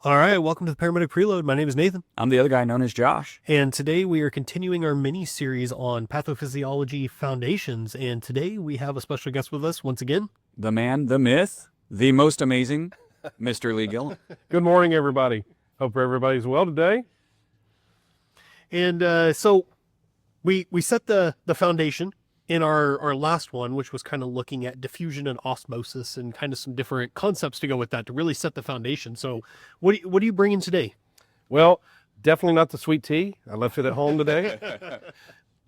All right, welcome to the Paramedic Preload. My name is Nathan. I'm the other guy known as Josh. And today we are continuing our mini-series on pathophysiology foundations. And today we have a special guest with us once again. The man, the myth, the most amazing, Mr. Lee Gill. Good morning, everybody. Hope everybody's well today. And so we set the foundation in our last one, which was kind of looking at diffusion and osmosis and kind of some different concepts to go with that to really set the foundation. So what are you bringing today? Well, definitely not the sweet tea. I left it at home today.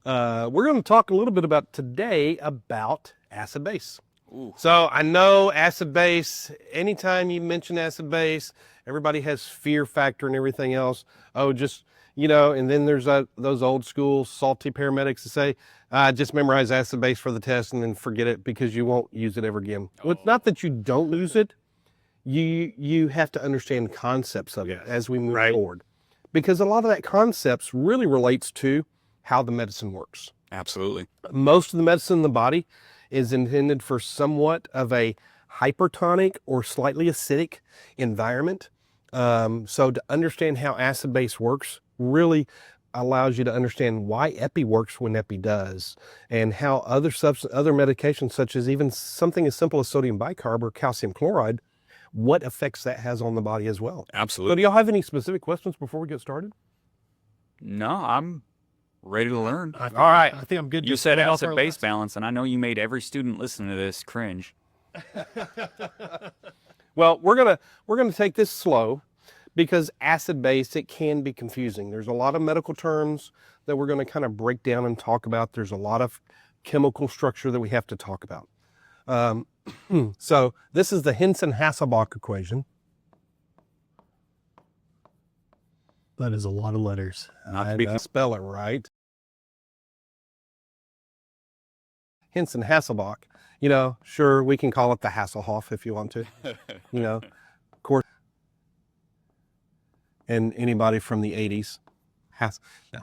We're going to talk a little bit about acid base. Ooh. So I know acid base, anytime you mention acid base, everybody has fear factor and everything else. Oh, just, and then there's those old school salty paramedics that say, just memorize acid base for the test and then forget it because you won't use it ever again. Well, it's not that you don't lose it. You have to understand concepts of it as we move forward. Because a lot of that concepts really relates to how the medicine works. Absolutely. Most of the medicine in the body is intended for somewhat of a hypertonic or slightly acidic environment. So to understand how acid base works really allows you to understand why epi works when epi does, and how other medications, such as even something as simple as sodium bicarb or calcium chloride, what effects that has on the body as well. Absolutely. So do y'all have any specific questions before we get started? No, I'm ready to learn. All right. I think I'm good. You said acid base balance, and I know you made every student listening to this cringe. Well, we're gonna take this slow, because acid base, it can be confusing. There's a lot of medical terms that we're going to kind of break down and talk about. There's a lot of chemical structure that we have to talk about. So this is the Henson-Hasselbalch equation. That is a lot of letters. Not to be Spell it right. Henson-Hasselbalch. Sure, we can call it the Hasselhoff if you want to. Of course. And anybody from the 80s. No,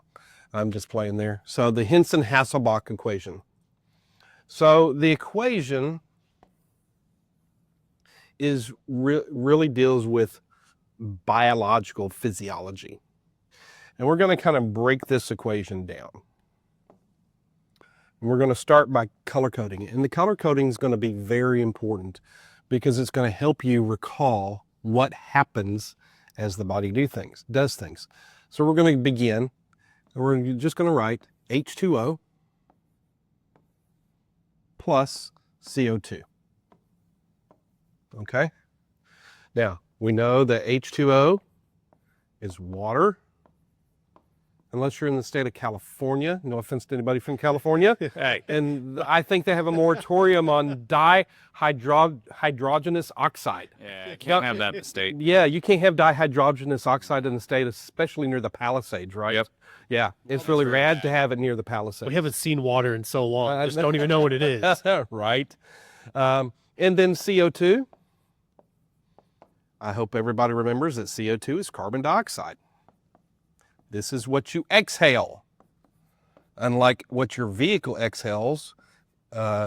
I'm just playing there. So the Henson-Hasselbalch equation. So the equation is really deals with biological physiology. And we're going to kind of break this equation down. And we're going to start by color coding it. And the color coding is going to be very important because it's going to help you recall what happens as the body does things. So we're going to begin, and we're just going to write H2O plus CO2. Okay? Now, we know that H2O is water, unless you're in the state of California. No offense to anybody from California. Hey. And I think they have a moratorium on dihydrogenous oxide. Yeah, you can't have that in the state. Yeah, you can't have dihydrogenous oxide in the state, especially near the Palisades, right? Yep. Yeah, it's really rad to have it near the Palisades. We haven't seen water in so long. Just don't even know what it is. Right. And then CO2. I hope everybody remembers that CO2 is carbon dioxide. This is what you exhale, unlike what your vehicle exhales,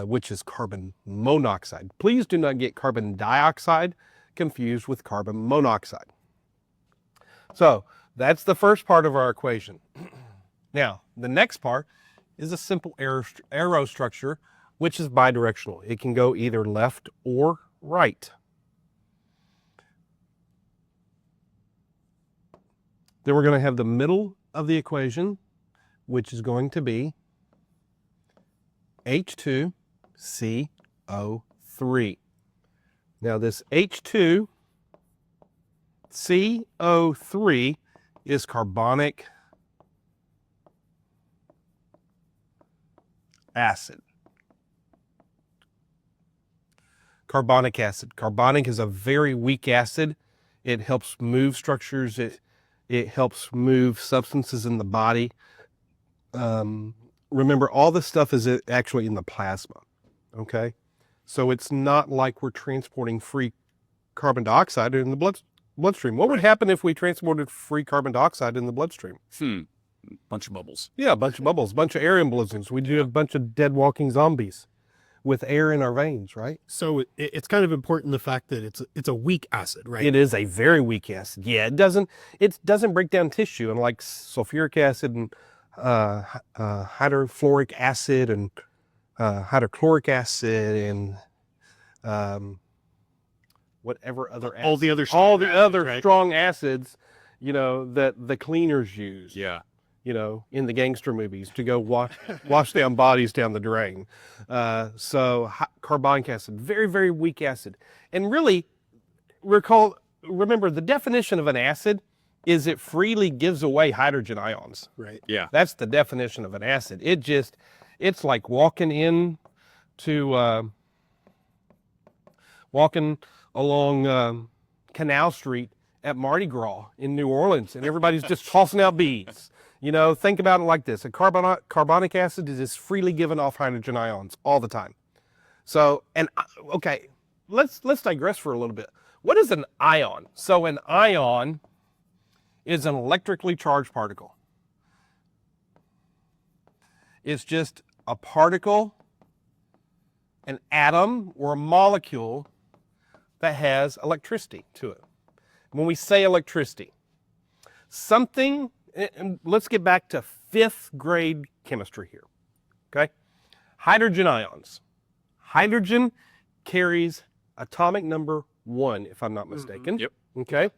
which is carbon monoxide. Please do not get carbon dioxide confused with carbon monoxide. So that's the first part of our equation. Now, the next part is a simple arrow structure, which is bidirectional. It can go either left or right. Then we're going to have the middle of the equation, which is going to be H2CO3. Now this H2CO3 is carbonic acid. Carbonic acid. Carbonic is a very weak acid. It helps move structures. It helps move substances in the body. Remember, all this stuff is actually in the plasma, okay? So it's not like we're transporting free carbon dioxide in the bloodstream. What would happen if we transported free carbon dioxide in the bloodstream? Bunch of bubbles. Yeah, a bunch of bubbles, a bunch of air embolisms. We do have a bunch of dead walking zombies. with air in our veins, right? So it's kind of important the fact that it's a weak acid, right? It is a very weak acid. Yeah, it doesn't break down tissue, unlike sulfuric acid and hydrofluoric acid and hydrochloric acid and whatever other all the other all the strong other acids, right? strong acids, that the cleaners use. Yeah. In the gangster movies to go wash down bodies down the drain. So carbonic acid, very, very weak acid. And really, remember the definition of an acid is it freely gives away hydrogen ions. Right. Yeah. That's the definition of an acid. It's like walking along Canal Street at Mardi Gras in New Orleans, and everybody's just tossing out beads. Think about it like this. A carbonic acid is just freely giving off hydrogen ions all the time. So, okay, let's digress for a little bit. What is an ion? So an ion is an electrically charged particle. It's just a particle, an atom, or a molecule that has electricity to it. When we say electricity, something, and let's get back to 5th grade chemistry here, okay? Hydrogen ions. Hydrogen carries atomic number 1, if I'm not mistaken. Yep. Okay?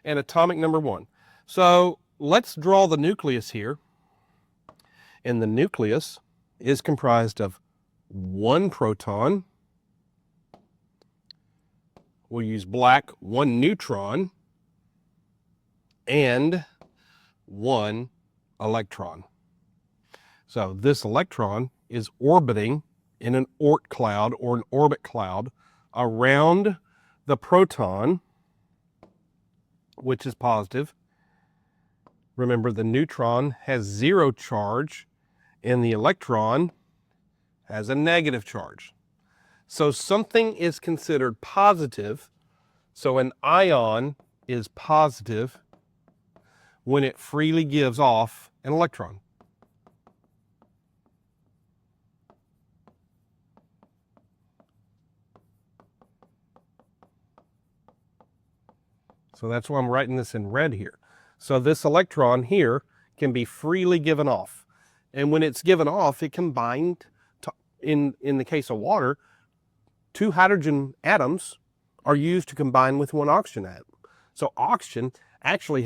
And atomic number 1. So let's draw the nucleus here. And the nucleus is comprised of 1 proton. We'll use black, 1 neutron, and 1 electron. So this electron is orbiting in an Oort cloud or an orbit cloud around the proton, which is positive. Remember, the neutron has 0 charge and the electron has a negative charge. So something is considered positive. So an ion is positive when it freely gives off an electron. So that's why I'm writing this in red here. So this electron here can be freely given off. And when it's given off, it can bind to, in the case of water, 2 hydrogen atoms are used to combine with 1 oxygen atom. So oxygen actually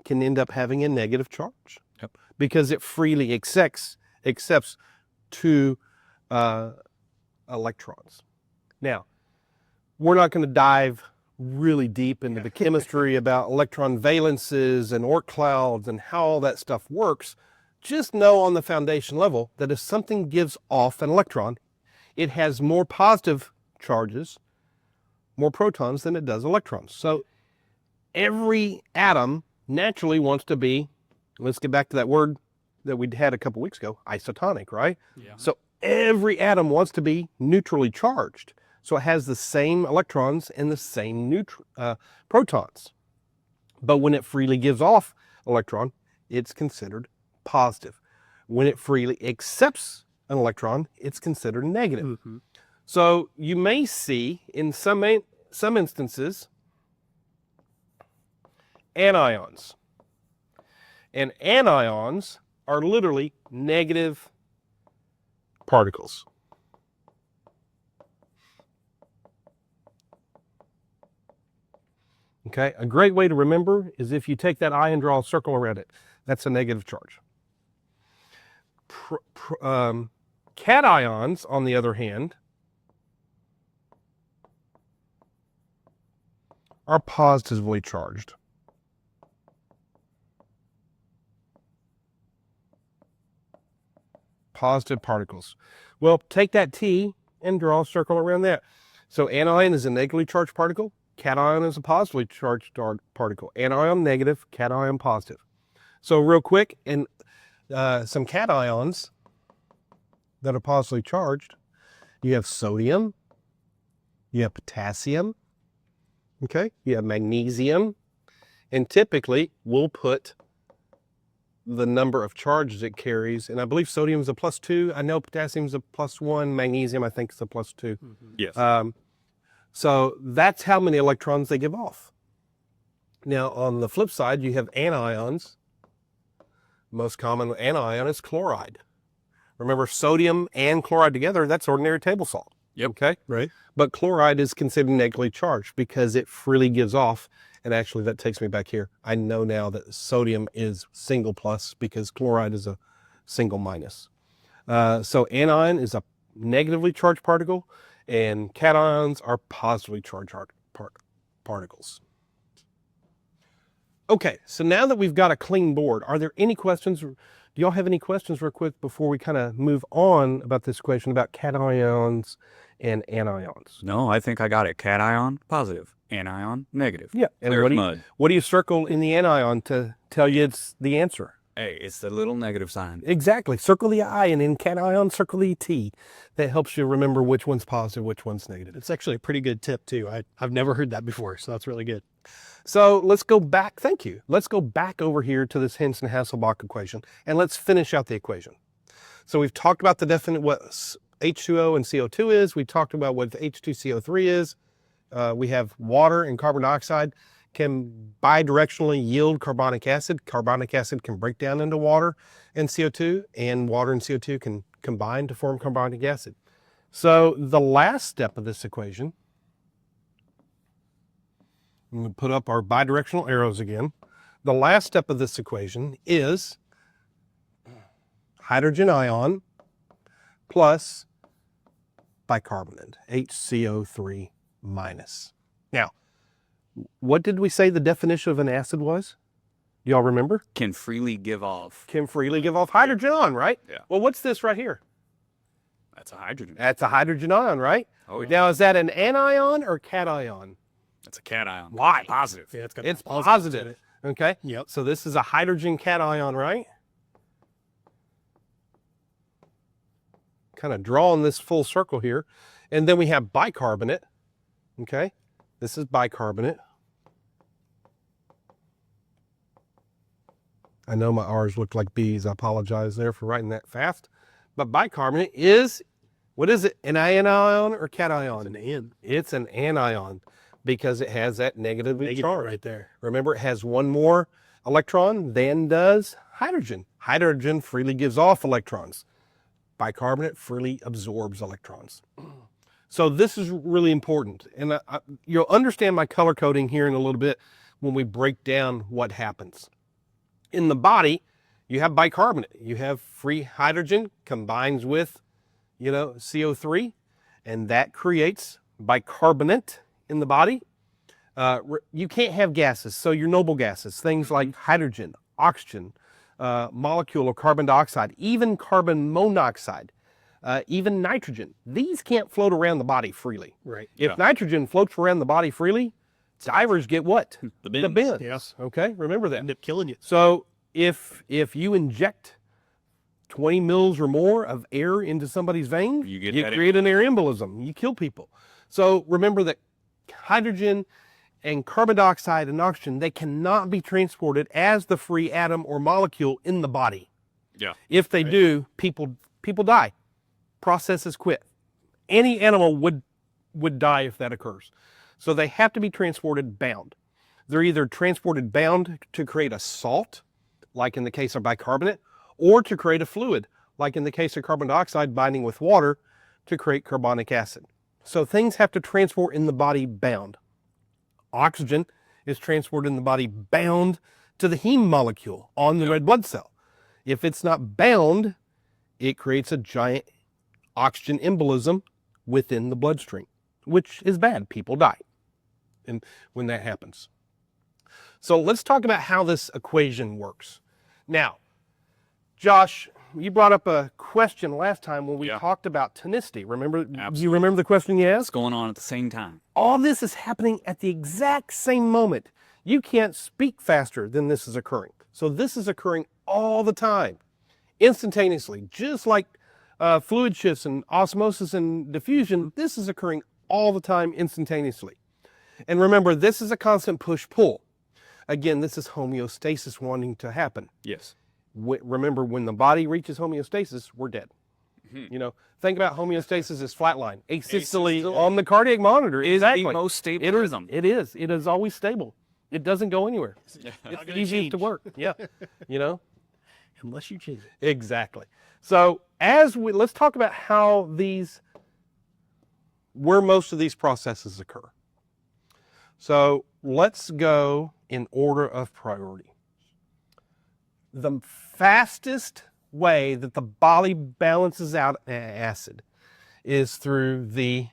can end up having a negative charge. Yep. Because it freely accepts 2 electrons. Now, we're not going to dive really deep into the chemistry about electron valences and Oort clouds and how all that stuff works. Just know on the foundation level that if something gives off an electron, it has more positive charges, more protons than it does electrons. So every atom naturally wants to be, let's get back to that word that we had a couple weeks ago, isotonic, right? Yeah. So every atom wants to be neutrally charged. So it has the same electrons and the same protons. But when it freely gives off electron, it's considered positive. When it freely accepts an electron, it's considered negative. Mm-hmm. So you may see in some instances anions. And anions are literally negative particles. Okay, a great way to remember is if you take that ion, draw a circle around it. That's a negative charge. Cations, on the other hand, are positively charged. Positive particles. Well, take that T and draw a circle around that. So anion is a negatively charged particle. Cation is a positively charged particle. Anion negative, cation positive. So real quick, and some cations that are positively charged, you have sodium, you have potassium, okay, you have magnesium, and typically we'll put the number of charges it carries. And I believe sodium is a +2. I know potassium is a +1. Magnesium, I think, is a +2. Yes. So that's how many electrons they give off. Now, on the flip side, you have anions. Most common anion is chloride. Remember, sodium and chloride together, that's ordinary table salt. Yep. Okay? Right. But chloride is considered negatively charged because it freely gives off. And actually, that takes me back here. I know now that sodium is single plus because chloride is a single minus. So anion is a negatively charged particle, and cations are positively charged particles. Okay, so now that we've got a clean board, are there any questions? Do y'all have any questions real quick before we kind of move on about this equation about cations and anions? No, I think I got it. Cation, positive. Anion, negative. Yeah, and Clear what as do, mud. what do you circle in the anion to tell you it's the answer? Hey, it's the little negative sign. Exactly. Circle the I, and in cation, circle the T. That helps you remember which one's positive, which one's negative. It's actually a pretty good tip too. I've never heard that before, so that's really good. So let's go back. Thank you. Let's go back over here to this Henson-Hasselbalch equation, and let's finish out the equation. So we've talked about the what H2O and CO2 is. We talked about what H2CO3 is. We have water and carbon dioxide can bidirectionally yield carbonic acid. Carbonic acid can break down into water and CO2, and water and CO2 can combine to form carbonic acid. So the last step of this equation, I'm going to put up our bidirectional arrows again. The last step of this equation is hydrogen ion plus bicarbonate, HCO3 minus. Now, what did we say the definition of an acid was? Do y'all remember? Can freely give off. Can freely give off hydrogen ion, right? Yeah. Well, what's this right here? That's a hydrogen. That's a hydrogen ion, right? Oh, yeah. Now, is that an anion or cation? That's a cation. Why? Positive. Yeah, it's got It's positives positive. in it. Okay. Yep. So this is a hydrogen cation, right? Kind of drawing this full circle here. And then we have bicarbonate. Okay. This is bicarbonate. I know my R's look like B's. I apologize there for writing that fast. But bicarbonate is, what is it? An anion or cation? It's an N. It's an anion because it has that negatively Negative charge. right there. Remember, it has one more electron than does hydrogen. Hydrogen freely gives off electrons. Bicarbonate freely absorbs electrons. So this is really important. And you'll understand my color coding here in a little bit when we break down what happens. In the body, you have bicarbonate. You have free hydrogen combines with, CO3, and that creates bicarbonate in the body. You can't have gases, so your noble gases, things like hydrogen, oxygen, molecule of carbon dioxide, even carbon monoxide, even nitrogen. These can't float around the body freely. Right. If nitrogen floats around the body freely, divers get what? The bins. The bins. Yes. Okay, remember that. End up killing you. So if you inject 20 mils or more of air into somebody's vein, You you get that create an air embolism. You kill people. So remember that hydrogen and carbon dioxide and oxygen, they cannot be transported as the free atom or molecule in the body. Yeah. If they do, people die. Processes quit. Any animal would die if that occurs. So they have to be transported bound. They're either transported bound to create a salt, like in the case of bicarbonate, or to create a fluid, like in the case of carbon dioxide binding with water to create carbonic acid. So things have to transport in the body bound. Oxygen is transported in the body bound to the heme molecule on the red blood cell. If it's not bound, it creates a giant oxygen embolism within the bloodstream, which is bad. People die and when that happens. So let's talk about how this equation works. Now, Josh, you brought up a question last time when we talked about tonicity. Remember? Absolutely. Do you remember the question you It's asked? going on at the same time. All this is happening at the exact same moment. You can't speak faster than this is occurring. So this is occurring all the time, instantaneously, just like fluid shifts and osmosis and diffusion. This is occurring all the time instantaneously. And remember, this is a constant push-pull. Again, this is homeostasis wanting to happen. Yes. remember, when the body reaches homeostasis, we're dead. You know, think about homeostasis as flatline. Asystole on the cardiac monitor Is exactly. the most stable It is. rhythm. It is. It is always stable. It doesn't go anywhere. It's Not the gonna easiest to change. work. Yeah. You know. Unless you change it. Exactly. So let's talk about where most of these processes occur. So let's go in order of priority. The fastest way that the body balances out acid is through the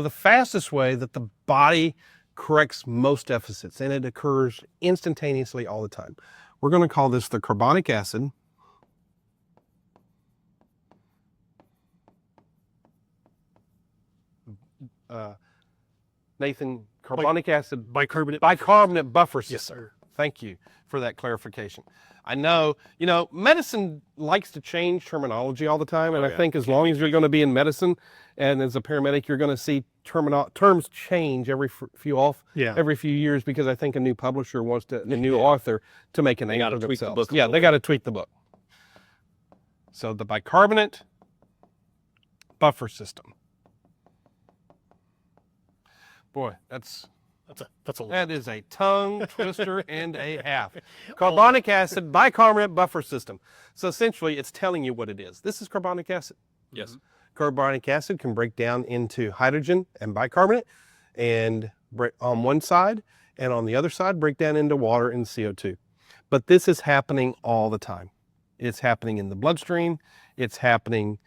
fastest way that the body corrects most deficits, and it occurs instantaneously all the time. We're going to call this the carbonic acid. Nathan, carbonic acid bicarbonate buffer system. Yes, sir. Thank you for that clarification. I know, medicine likes to change terminology all the time, and I think as long as you're going to be in medicine and as a paramedic, you're going to see terms change every few years, because I think a new publisher wants a new author to make a name for tweak the themselves. book a Yeah, little they got to tweak the book. So the bicarbonate buffer system. Boy, That's a lot. that is a tongue twister and a half. Carbonic acid bicarbonate buffer system. So essentially, it's telling you what it is. This is carbonic acid. Yes. Carbonic acid can break down into hydrogen and bicarbonate, and on one side, and on the other side, break down into water and CO2. But this is happening all the time. It's happening in the bloodstream. It's happening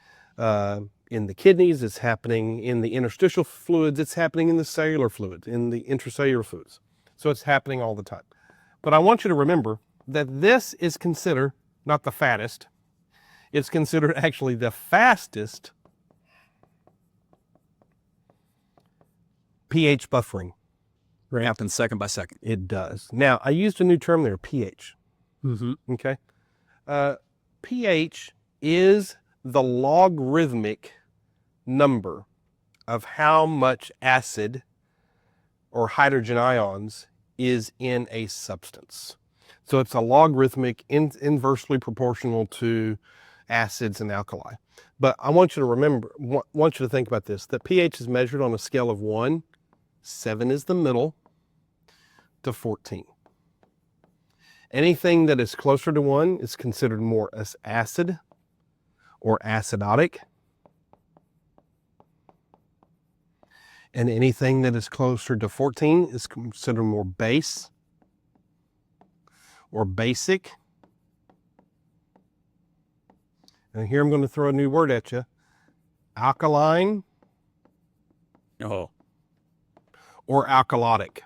in the kidneys. It's happening in the interstitial fluids. It's happening in the cellular fluids, in the intracellular fluids. So it's happening all the time. But I want you to remember that this is considered not the fattest. It's considered actually the fastest pH buffering. It happens second by second. It does. Now, I used a new term there, pH. Mm-hmm. Okay. pH is the logarithmic number of how much acid or hydrogen ions is in a substance. So it's a logarithmic, inversely proportional to acids and alkali. But I want you to remember, want you to think about this, that pH is measured on a scale of 1, 7 is the middle, to 14. Anything that is closer to 1 is considered more as acid or acidotic. And anything that is closer to 14 is considered more base or basic. And here I'm going to throw a new word at you. Alkaline Oh. or alkalotic.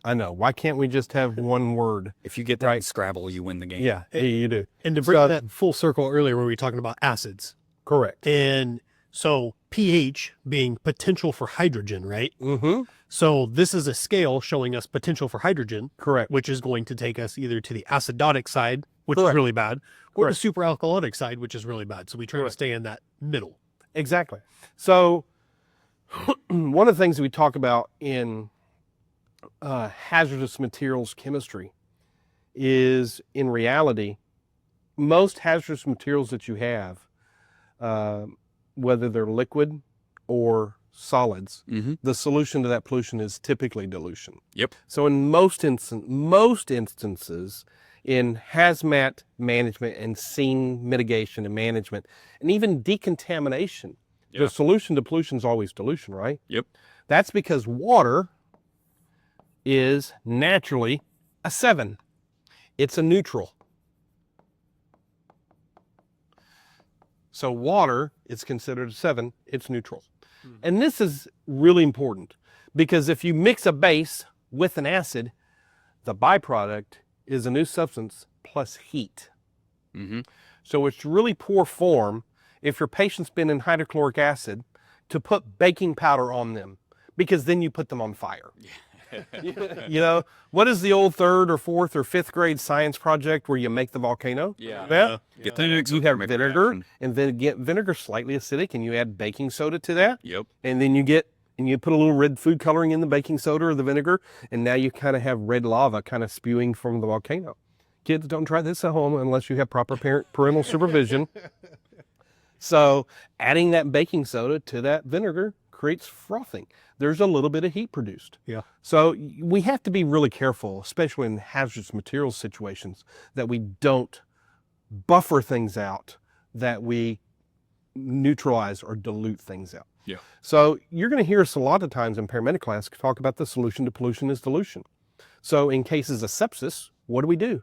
I know. Why can't we just have one word? If you get that in Scrabble, you win the game. Yeah, you do. And to bring that full circle earlier when we were talking about acids. Correct. And so pH being potential for hydrogen, right? Mm-hmm. So this is a scale showing us potential for hydrogen, Correct. which is going to take us either to the acidotic side, which Correct. is really bad, or Correct. the super alkalotic side, which is really bad. So we try to stay in that middle. Exactly. So one of the things we talk about in hazardous materials chemistry is, in reality, most hazardous materials that you have, whether they're liquid or solids, the solution to that pollution is typically dilution. Yep. So in most instances, in hazmat management and scene mitigation and management, and even decontamination, the solution to pollution is always dilution, right? Yep. That's because water is naturally a 7. It's a neutral. So water is considered a 7. It's neutral. And this is really important, because if you mix a base with an acid, the byproduct is a new substance plus heat. So it's really poor form if your patient's been in hydrochloric acid to put baking powder on them, because then you put them on fire. You know, what is the old 3rd or 4th or 5th grade science project where you make the volcano? Yeah. Get the You have vinegar, and then get vinegar slightly acidic, and you add baking soda to that. Yep. And then you get and you put a little red food coloring in the baking soda or the vinegar, and now you kind of have red lava kind of spewing from the volcano. Kids, don't try this at home unless you have proper parental supervision. So adding that baking soda to that vinegar creates frothing. There's a little bit of heat produced. Yeah. So we have to be really careful, especially in hazardous materials situations, that we don't buffer things out, that we neutralize or dilute things out. Yeah. So you're going to hear us a lot of times in paramedic class talk about the solution to pollution is dilution. So in cases of sepsis, what do?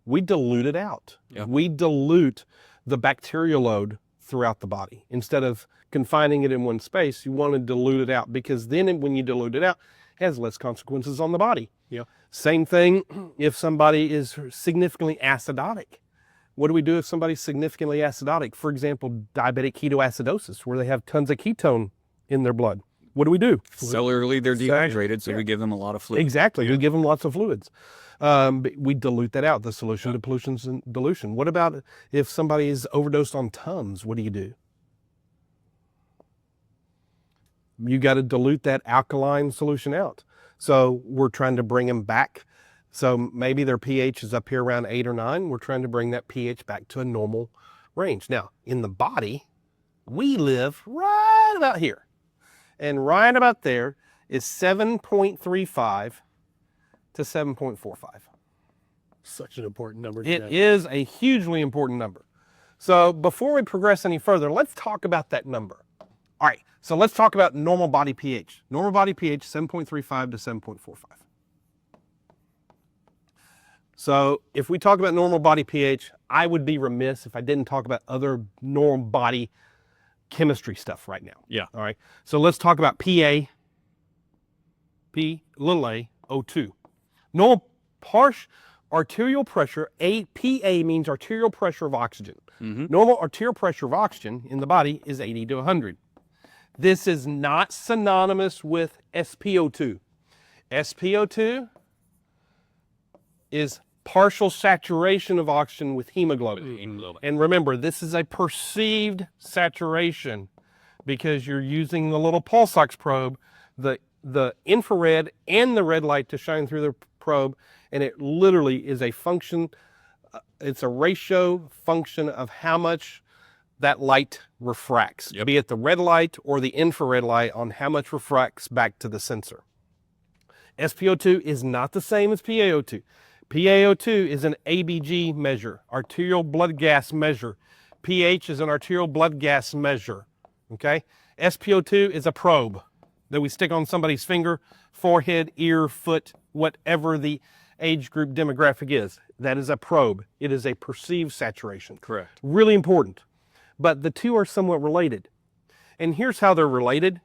We dilute it out. Yeah. We dilute the bacterial load throughout the body. Instead of confining it in one space, you want to dilute it out, because then when you dilute it out, it has less consequences on the body. Yeah. Same thing if somebody is significantly acidotic. What do we do if somebody's significantly acidotic? For example, diabetic ketoacidosis, where they have tons of ketone in their blood. What do we do? Cellularly, they're dehydrated, so we give them a lot of fluid. Exactly. We give them lots of fluids. But we dilute that out, the solution to pollution is dilution. What about if somebody is overdosed on Tums? What do? You got to dilute that alkaline solution out. So we're trying to bring them back. So maybe their pH is up here around 8 or 9. We're trying to bring that pH back to a normal range. Now, in the body, we live right about here. And right about there is 7.35 to 7.45. Such an important number. It is a hugely important number. So before we progress any further, let's talk about that number. All right, so let's talk about normal body pH. Normal body pH, 7.35 to 7.45. So if we talk about normal body pH, I would be remiss if I didn't talk about other normal body chemistry stuff right now. Yeah. All right, so let's talk about P little a, O2. Normal arterial pressure, PA means arterial pressure of oxygen. Normal arterial pressure of oxygen in the body is 80 to 100. This is not synonymous with SpO2. SpO2 is partial saturation of oxygen with hemoglobin. And remember, this is a perceived saturation because you're using the little pulse ox probe, the infrared and the red light to shine through the probe, and it literally is a function, it's a ratio function of how much that light refracts, be it the red light or the infrared light, on how much refracts back to the sensor. SpO2 is not the same as PaO2. PaO2 is an ABG measure, arterial blood gas measure. pH is an arterial blood gas measure, okay? SpO2 is a probe that we stick on somebody's finger, forehead, ear, foot, whatever the age group demographic is. That is a probe. It is a perceived saturation. Correct. Really important. But the two are somewhat related. And here's how they're related.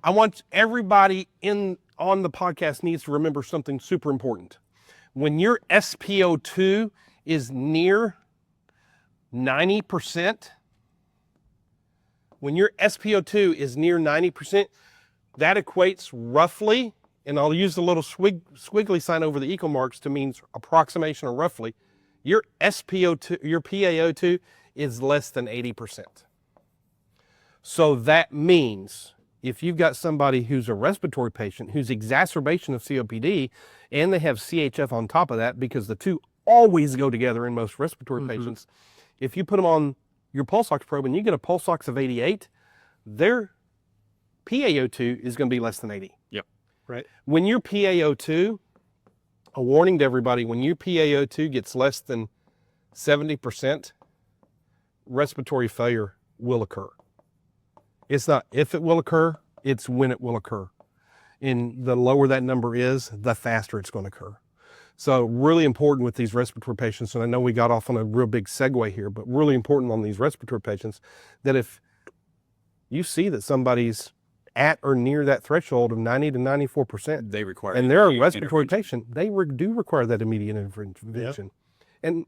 I want everybody on the podcast needs to remember something super important. When your SpO2 is near 90%, when your SpO2 is near 90%, that equates roughly, and I'll use the little squiggly sign over the equal marks to mean approximation or roughly, your SpO2, your PaO2 is less than 80%. So that means if you've got somebody who's a respiratory patient whose exacerbation of COPD and they have CHF on top of that, because the two always go together in most respiratory patients, if you put them on your pulse ox probe and you get a pulse ox of 88, their PaO2 is going to be less than 80. Yep. Right. When your PaO2, a warning to everybody, when your PaO2 gets less than 70%, respiratory failure will occur. It's not if it will occur, it's when it will occur. And the lower that number is, the faster it's going to occur. So really important with these respiratory patients, and I know we got off on a real big segue here, but really important on these respiratory patients, that if you see that somebody's at or near that threshold of 90 to 94%, They require and they're a immediate respiratory intervention. patient, they do require that immediate intervention. And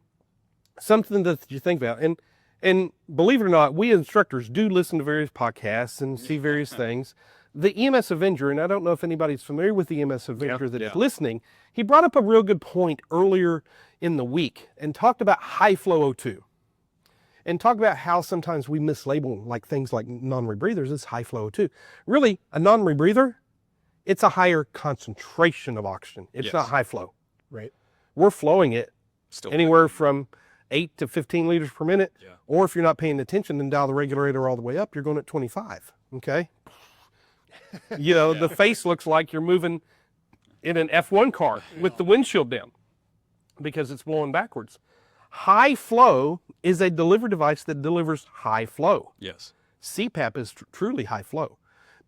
something that you think about, and believe it or not, we instructors do listen to various podcasts and see various things. The EMS Avenger, and I don't know if anybody's familiar with the EMS Avenger that's listening, he brought up a real good point earlier in the week and talked about high flow O2. and talk about how sometimes we mislabel like things like non-rebreathers as high flow O2. Really, a non-rebreather, it's a higher concentration of oxygen. It's Yes. not high flow. Right. We're flowing it Still anywhere from 8 to 15 liters per minute. Yeah. Or if you're not paying attention, then dial the regulator all the way up, you're going at 25. Okay. You know, the face looks like you're moving in an F1 car with the windshield down because it's blowing backwards. High flow is a delivery device that delivers high flow. Yes. CPAP is truly high flow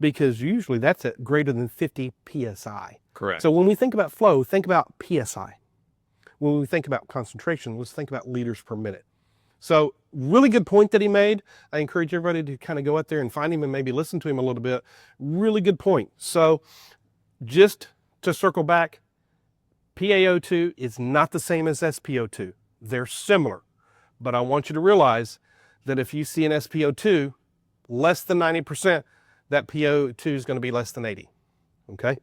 because usually that's at greater than 50 psi. Correct. So when we think about flow, think about psi. When we think about concentration, let's think about liters per minute. So really good point that he made. I encourage everybody to kind of go out there and find him and maybe listen to him a little bit. Really good point. So just to circle back, PaO2 is not the same as SpO2. They're similar, but I want you to realize that if you see an SpO2 less than 90%, that PaO2 is going to be less than 80. Okay?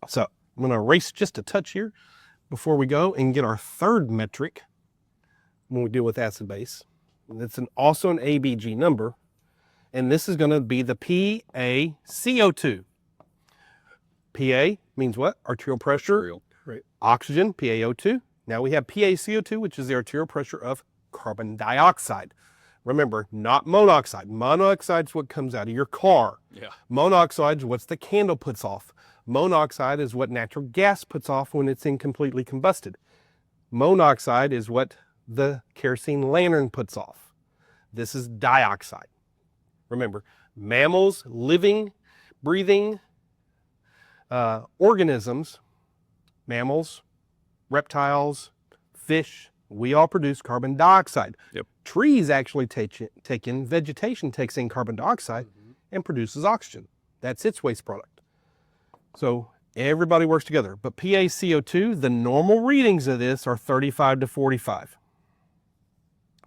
So I'm going to erase just a touch here before we go and get our third metric when we deal with acid base. It's also an ABG number, and this is going to be the PaCO2. PA means what? Arterial pressure. Arterial. Right. Oxygen, PaO2. Now we have PaCO2, which is the arterial pressure of carbon dioxide. Remember, not monoxide. Monoxide is what comes out of your car. Yeah. Monoxide is what the candle puts off. Monoxide is what natural gas puts off when it's incompletely combusted. Monoxide is what the kerosene lantern puts off. This is dioxide. Remember, mammals, living, breathing organisms, mammals, reptiles, fish, we all produce carbon dioxide. Yep. Trees actually take in, vegetation takes in carbon dioxide and produces oxygen. That's its waste product. So everybody works together. But PaCO2, the normal readings of this are 35 to 45.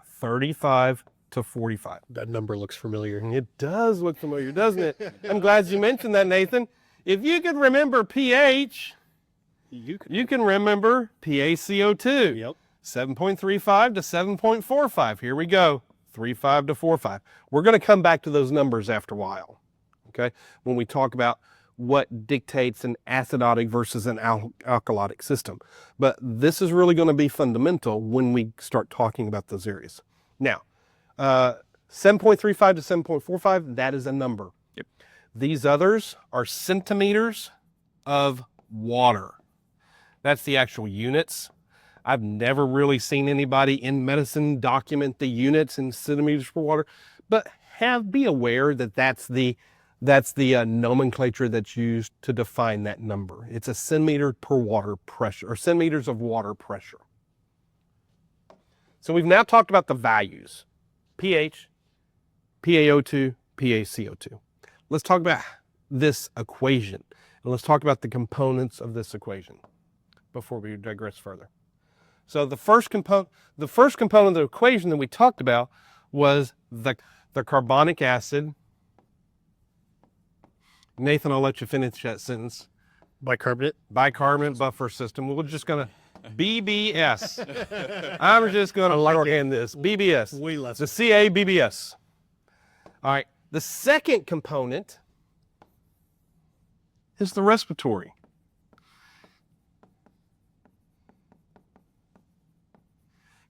35 to 45. That number looks familiar. It does look familiar, doesn't it? I'm glad you mentioned that, Nathan. If you can remember pH, you can remember PaCO2. Yep. 7.35 to 7.45. Here we go. 3.5 to 4.5. We're going to come back to those numbers after a while, okay, when we talk about what dictates an acidotic versus an alkalotic system. But this is really going to be fundamental when we start talking about those areas. Now, 7.35 to 7.45, that is a number. Yep. These others are centimeters of water. That's the actual units. I've never really seen anybody in medicine document the units in centimeters per water, but be aware that that's the nomenclature that's used to define that number. It's a centimeter per water pressure, or centimeters of water pressure. So we've now talked about the values: pH, PaO2, PaCO2. Let's talk about this equation, and let's talk about the components of this equation before we digress further. So the first component of the equation that we talked about was the carbonic acid. Nathan, I'll let you finish that sentence. Bicarbonate. Bicarbonate buffer system. We're just going to BBS. I'm just going to shorthand this. BBS. Way less. The CABBS. All right. The second component is the respiratory.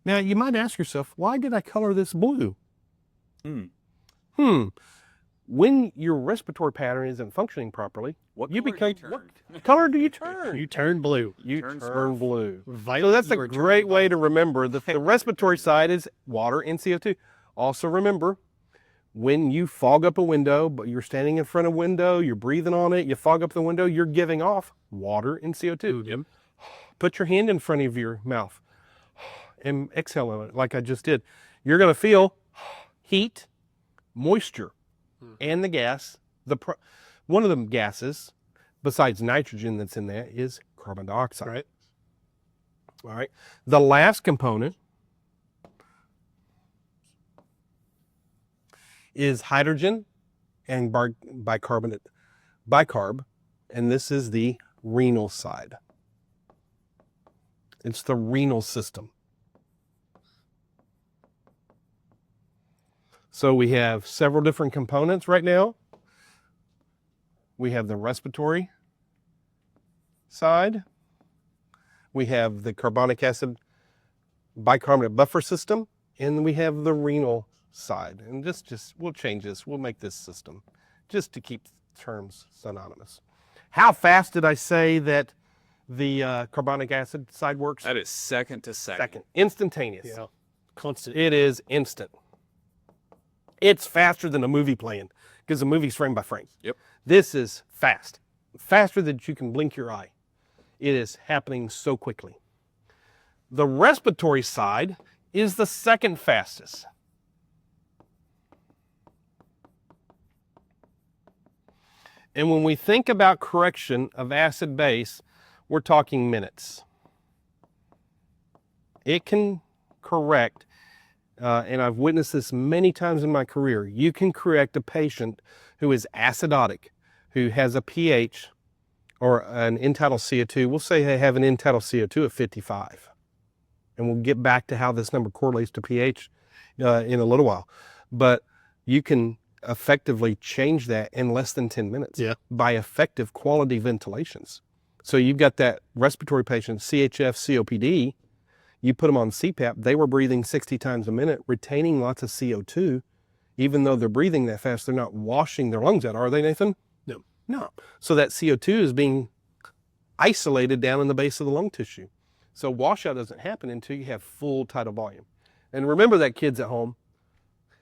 Now, you might ask yourself, why did I color this blue? When your respiratory pattern isn't functioning properly, what color do you turn? You turn blue. You Turn turn Smurf. blue. Violet. So that's a you return great way to violet. remember that the respiratory side is water and CO2. Also remember, when you fog up a window, but you're standing in front of a window, you're breathing on it, you fog up the window, you're giving off water and CO2. Yep. Put your hand in front of your mouth and exhale on it like I just did. You're going to feel heat, moisture, and the gas. One of the gases, besides nitrogen that's in there, is carbon dioxide. Right. All right. The last component is hydrogen and bicarb, and this is the renal side. It's the renal system. So we have several different components right now. We have the respiratory side. We have the carbonic acid bicarbonate buffer system, and we have the renal side. And we'll change this. We'll make this system just to keep terms synonymous. How fast did I say that the carbonic acid side works? That is second to second. Second. Instantaneous. Yeah. Constant. It is instant. It's faster than a movie playing because the movie's frame by frame. Yep. This is fast. Faster than you can blink your eye. It is happening so quickly. The respiratory side is the second fastest. And when we think about correction of acid base, we're talking minutes. It can correct, and I've witnessed this many times in my career, you can correct a patient who is acidotic, who has a pH or an end-tidal CO2. We'll say they have an end-tidal CO2 of 55. And we'll get back to how this number correlates to pH in a little while. But you can effectively change that in less than 10 minutes by effective quality ventilations. So you've got that respiratory patient, CHF, COPD, you put them on CPAP, they were breathing 60 times a minute, retaining lots of CO2. Even though they're breathing that fast, they're not washing their lungs out, are they, Nathan? No. No. So that CO2 is being isolated down in the base of the lung tissue. So washout doesn't happen until you have full tidal volume. And remember that, kids at home,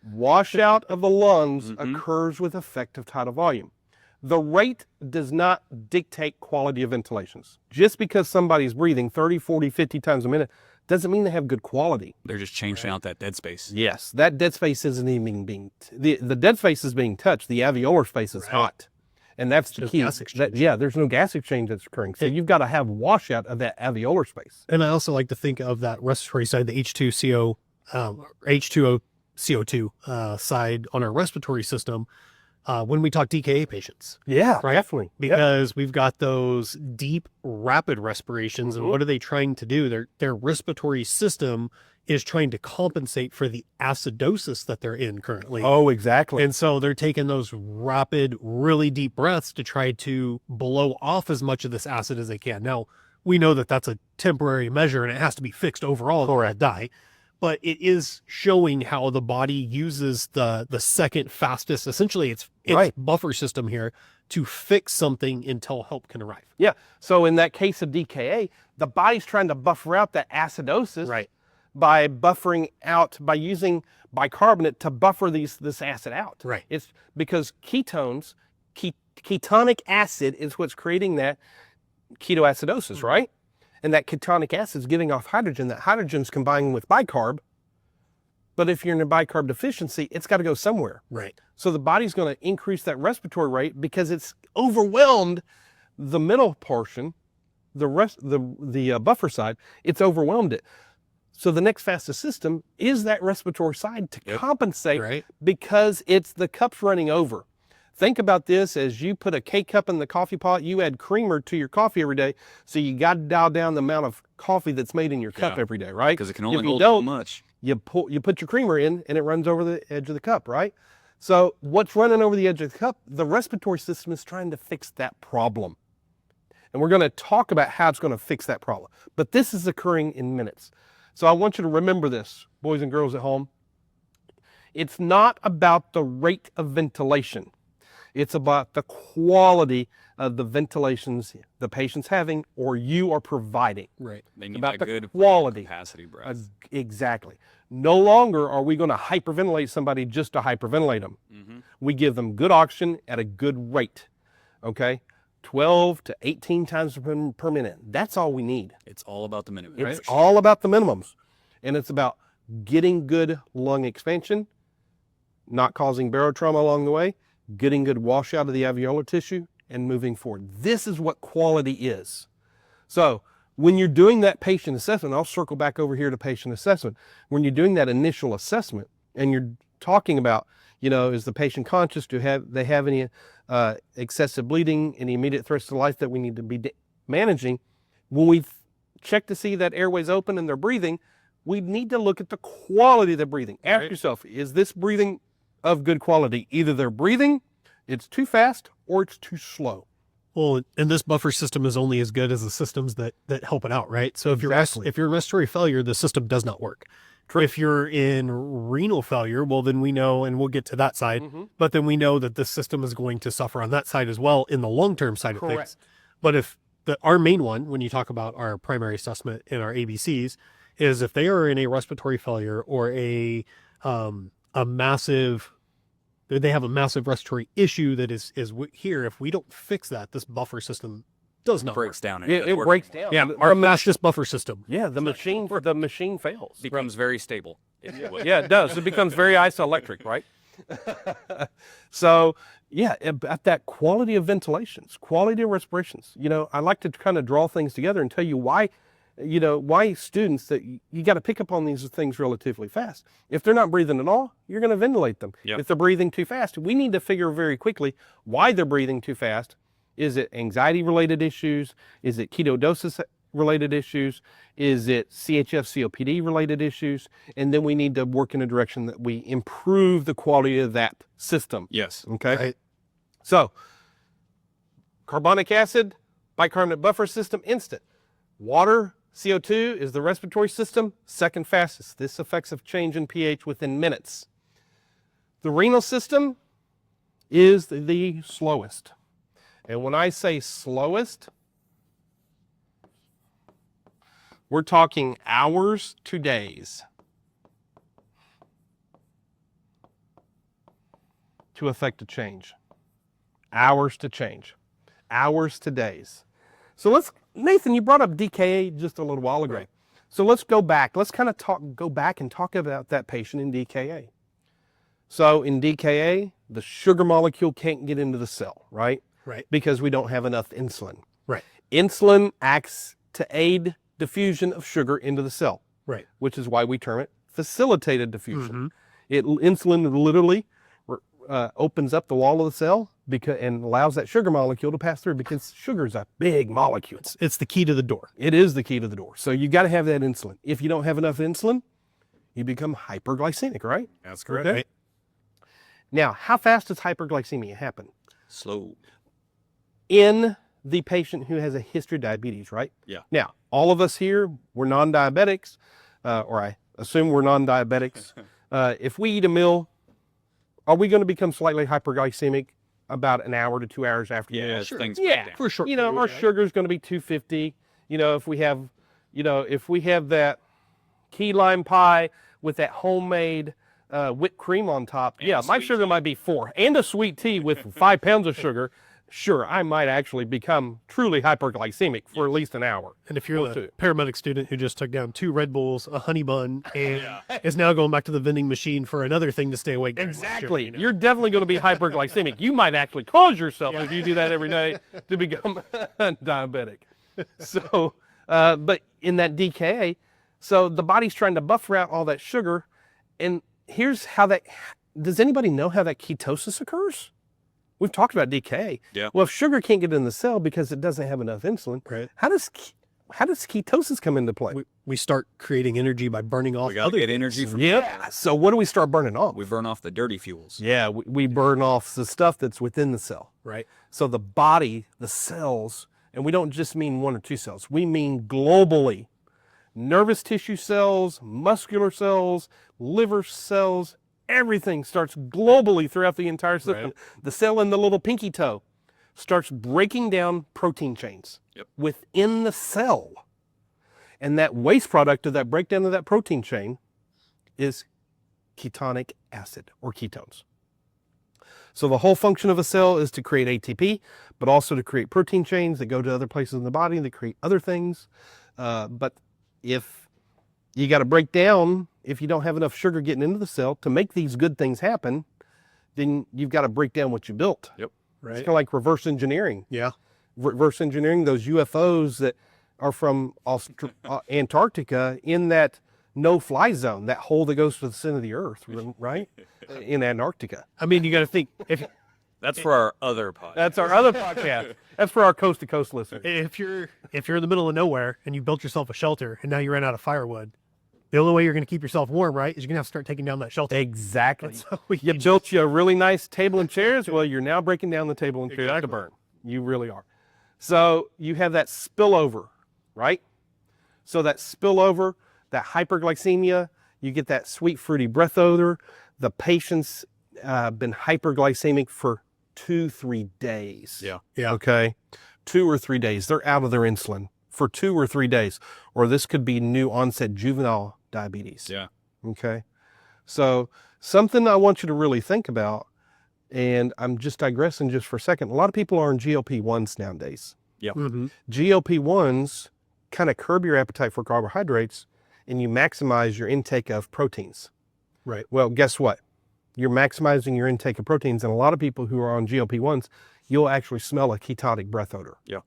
washout of the lungs occurs with effective tidal volume. The rate does not dictate quality of ventilations. Just because somebody's breathing 30, 40, 50 times a minute doesn't mean they have good quality. They're just changing out that dead space. Yes, that dead space isn't even being, the dead space is being touched. The alveolar space is not. And that's the key. Gas exchange. There's no gas exchange that's occurring. So you've got to have washout of that alveolar space. And I also like to think of that respiratory side, the H2CO, H2O CO2 side on our respiratory system when we talk DKA patients. Yeah, right? definitely. Because we've got those deep, rapid respirations, and what are they trying to do? Their respiratory system is trying to compensate for the acidosis that they're in currently. Oh, exactly. And so they're taking those rapid, really deep breaths to try to blow off as much of this acid as they can. Now, we know that that's a temporary measure and it has to be fixed overall or I die. But it is showing how the body uses the second fastest, essentially its buffer system here to fix something until help can arrive. Yeah. So in that case of DKA, the body's trying to buffer out that acidosis by buffering out, by using bicarbonate to buffer this acid out. Right. It's because ketones, ketonic acid is what's creating that ketoacidosis, right? And that ketonic acid is giving off hydrogen. That hydrogen's combining with bicarb. But if you're in a bicarb deficiency, it's got to go somewhere. Right. So the body's going to increase that respiratory rate because it's overwhelmed the middle portion, the buffer side. It's overwhelmed it. So the next fastest system is that respiratory side to compensate because it's the cup's running over. Think about this as you put a K-cup in the coffee pot, you add creamer to your coffee every day, so you got to dial down the amount of coffee that's made in your cup every day, right? Because it can only hold so much. You put your creamer in and it runs over the edge of the cup, right? So what's running over the edge of the cup? The respiratory system is trying to fix that problem. And we're going to talk about how it's going to fix that problem. But this is occurring in minutes. So I want you to remember this, boys and girls at home. It's not about the rate of ventilation. It's about the quality of the ventilations the patient's having or you are providing. Right. They need about that the good quality. capacity breath. Exactly. No longer are we going to hyperventilate somebody just to hyperventilate them. We give them good oxygen at a good rate. Okay? 12 to 18 times per minute. That's all we need. It's all about the minimum. It's all about the minimums. And it's about getting good lung expansion, not causing barotrauma along the way, getting good washout of the alveolar tissue, and moving forward. This is what quality is. So when you're doing that patient assessment, I'll circle back over here to patient assessment. When you're doing that initial assessment and you're talking about, is the patient conscious? Do they have any excessive bleeding, any immediate threats to life that we need to be managing? When we check to see that airway's open and they're breathing, we need to look at the quality of the breathing. Ask yourself, is this breathing of good quality. Either they're breathing, it's too fast, or it's too slow. Well, and this buffer system is only as good as the systems that help it out, right? So if Exactly. if you're in respiratory failure, the system does not work. If you're in renal failure, well, then we know, and we'll get to that side, but then we know that the system is going to suffer on that side as well in the long-term side of things. Correct. But if our main one, when you talk about our primary assessment in our ABCs, is if they are in a respiratory failure or they have a massive respiratory issue that is here, if we don't fix that, this buffer system does not breaks work. down. It breaks down. Yeah, our fastest buffer system. Yeah, the machine fails. Becomes very stable. If you will. Yeah, it does. It becomes very isoelectric, right? So, yeah, at that quality of ventilations, quality of respirations, I like to kind of draw things together and tell you why students that you got to pick up on these things relatively fast. If they're not breathing at all, you're going to ventilate them. Yep. If they're breathing too fast, we need to figure very quickly why they're breathing too fast. Is it anxiety-related issues? Is it ketoacidosis-related issues? Is it CHF-COPD-related issues? And then we need to work in a direction that we improve the quality of that system. Yes. Okay? Right. So, carbonic acid, bicarbonate buffer system, instant. Water, CO2 is the respiratory system, second fastest. This affects a change in pH within minutes. The renal system is the slowest. And when I say slowest, we're talking hours to days to affect a change. Hours to change. Hours to days. So Nathan, you brought up DKA just a little while ago. Right. So let's go back. Let's kind of go back and talk about that patient in DKA. So in DKA, the sugar molecule can't get into the cell, right? Right. Because we don't have enough insulin. Right. Insulin acts to aid diffusion of sugar into the cell, Right. which is why we term it facilitated diffusion. Insulin literally opens up the wall of the cell and allows that sugar molecule to pass through, because sugar is a big molecule. It's the key to the door. It is the key to the door. So you got to have that insulin. If you don't have enough insulin, you become hyperglycemic, right? That's correct. Okay. Now, how fast does hyperglycemia happen? Slow. In the patient who has a history of diabetes, right? Yeah. Now, all of us here, we're non-diabetics, or I assume we're non-diabetics. If we eat a meal, are we going to become slightly hyperglycemic about an hour to 2 hours after the meal? Yeah, things Yeah, break down. For sure. our sugar is going to be 250. If we have that key lime pie with that homemade whipped cream on top, And yeah, a my sweet sugar tea. might be 4. And a sweet tea with 5 pounds of sugar. Sure, I might actually become truly hyperglycemic for at least an hour. And if you're Or the two. paramedic student who just took down 2 Red Bulls, a honey bun, and is now going back to the vending machine for another thing to stay awake. during lunch, Exactly. You're definitely going to be hyperglycemic. You might actually cause yourself, if you do that every day, to become diabetic. So, but in that DKA, so the body's trying to buffer out all that sugar. And here's how does anybody know how that ketosis occurs? We've talked about DKA. Yeah. Well, if sugar can't get in the cell because it doesn't have enough insulin, Right. how does ketosis come into play? we start creating energy by burning off We got to other get things. energy from. Yeah. So what do we start burning off? We burn off the dirty fuels. Yeah, we burn off the stuff that's within the cell. Right. So the body, the cells, and we don't just mean 1 or 2 cells, we mean globally. Nervous tissue cells, muscular cells, liver cells, everything starts globally throughout the entire system. Right. The cell in the little pinky toe starts breaking down protein chains Yep. within the cell. And that waste product of that breakdown of that protein chain is ketonic acid or ketones. So the whole function of a cell is to create ATP, but also to create protein chains that go to other places in the body that create other things. But if you got to break down, if you don't have enough sugar getting into the cell to make these good things happen, then you've got to break down what you built. Yep. It's Right. kind of like reverse engineering. Yeah. Reverse engineering those UFOs that are from Antarctica in that no-fly zone, that hole that goes to the center of the Earth, right? In Antarctica. I mean, you got to think That's for our other podcast. That's our other podcast. That's for our coast-to-coast listeners. if you're in the middle of nowhere and you built yourself a shelter and now you ran out of firewood, The only way you're going to keep yourself warm, right, is you're going to have to start taking down that shelter. Exactly. So You built you a really nice table and chairs. Well, you're now breaking down the table and chairs to burn. You really are. So you have that spillover, right? So that spillover, that hyperglycemia, you get that sweet fruity breath odor. The patient's been hyperglycemic for 2-3 days. Yeah. Yeah. Okay. 2 or 3 days. They're out of their insulin for 2 or 3 days. Or this could be new onset juvenile diabetes. Yeah. Okay. So something I want you to really think about, and I'm just digressing just for a second. A lot of people are on GLP-1s nowadays. Mm-hmm. GLP-1s kind of curb your appetite for carbohydrates and you maximize your intake of proteins. Right. Well, guess what? You're maximizing your intake of proteins, and a lot of people who are on GLP-1s, you'll actually smell a ketotic breath odor. Yeah.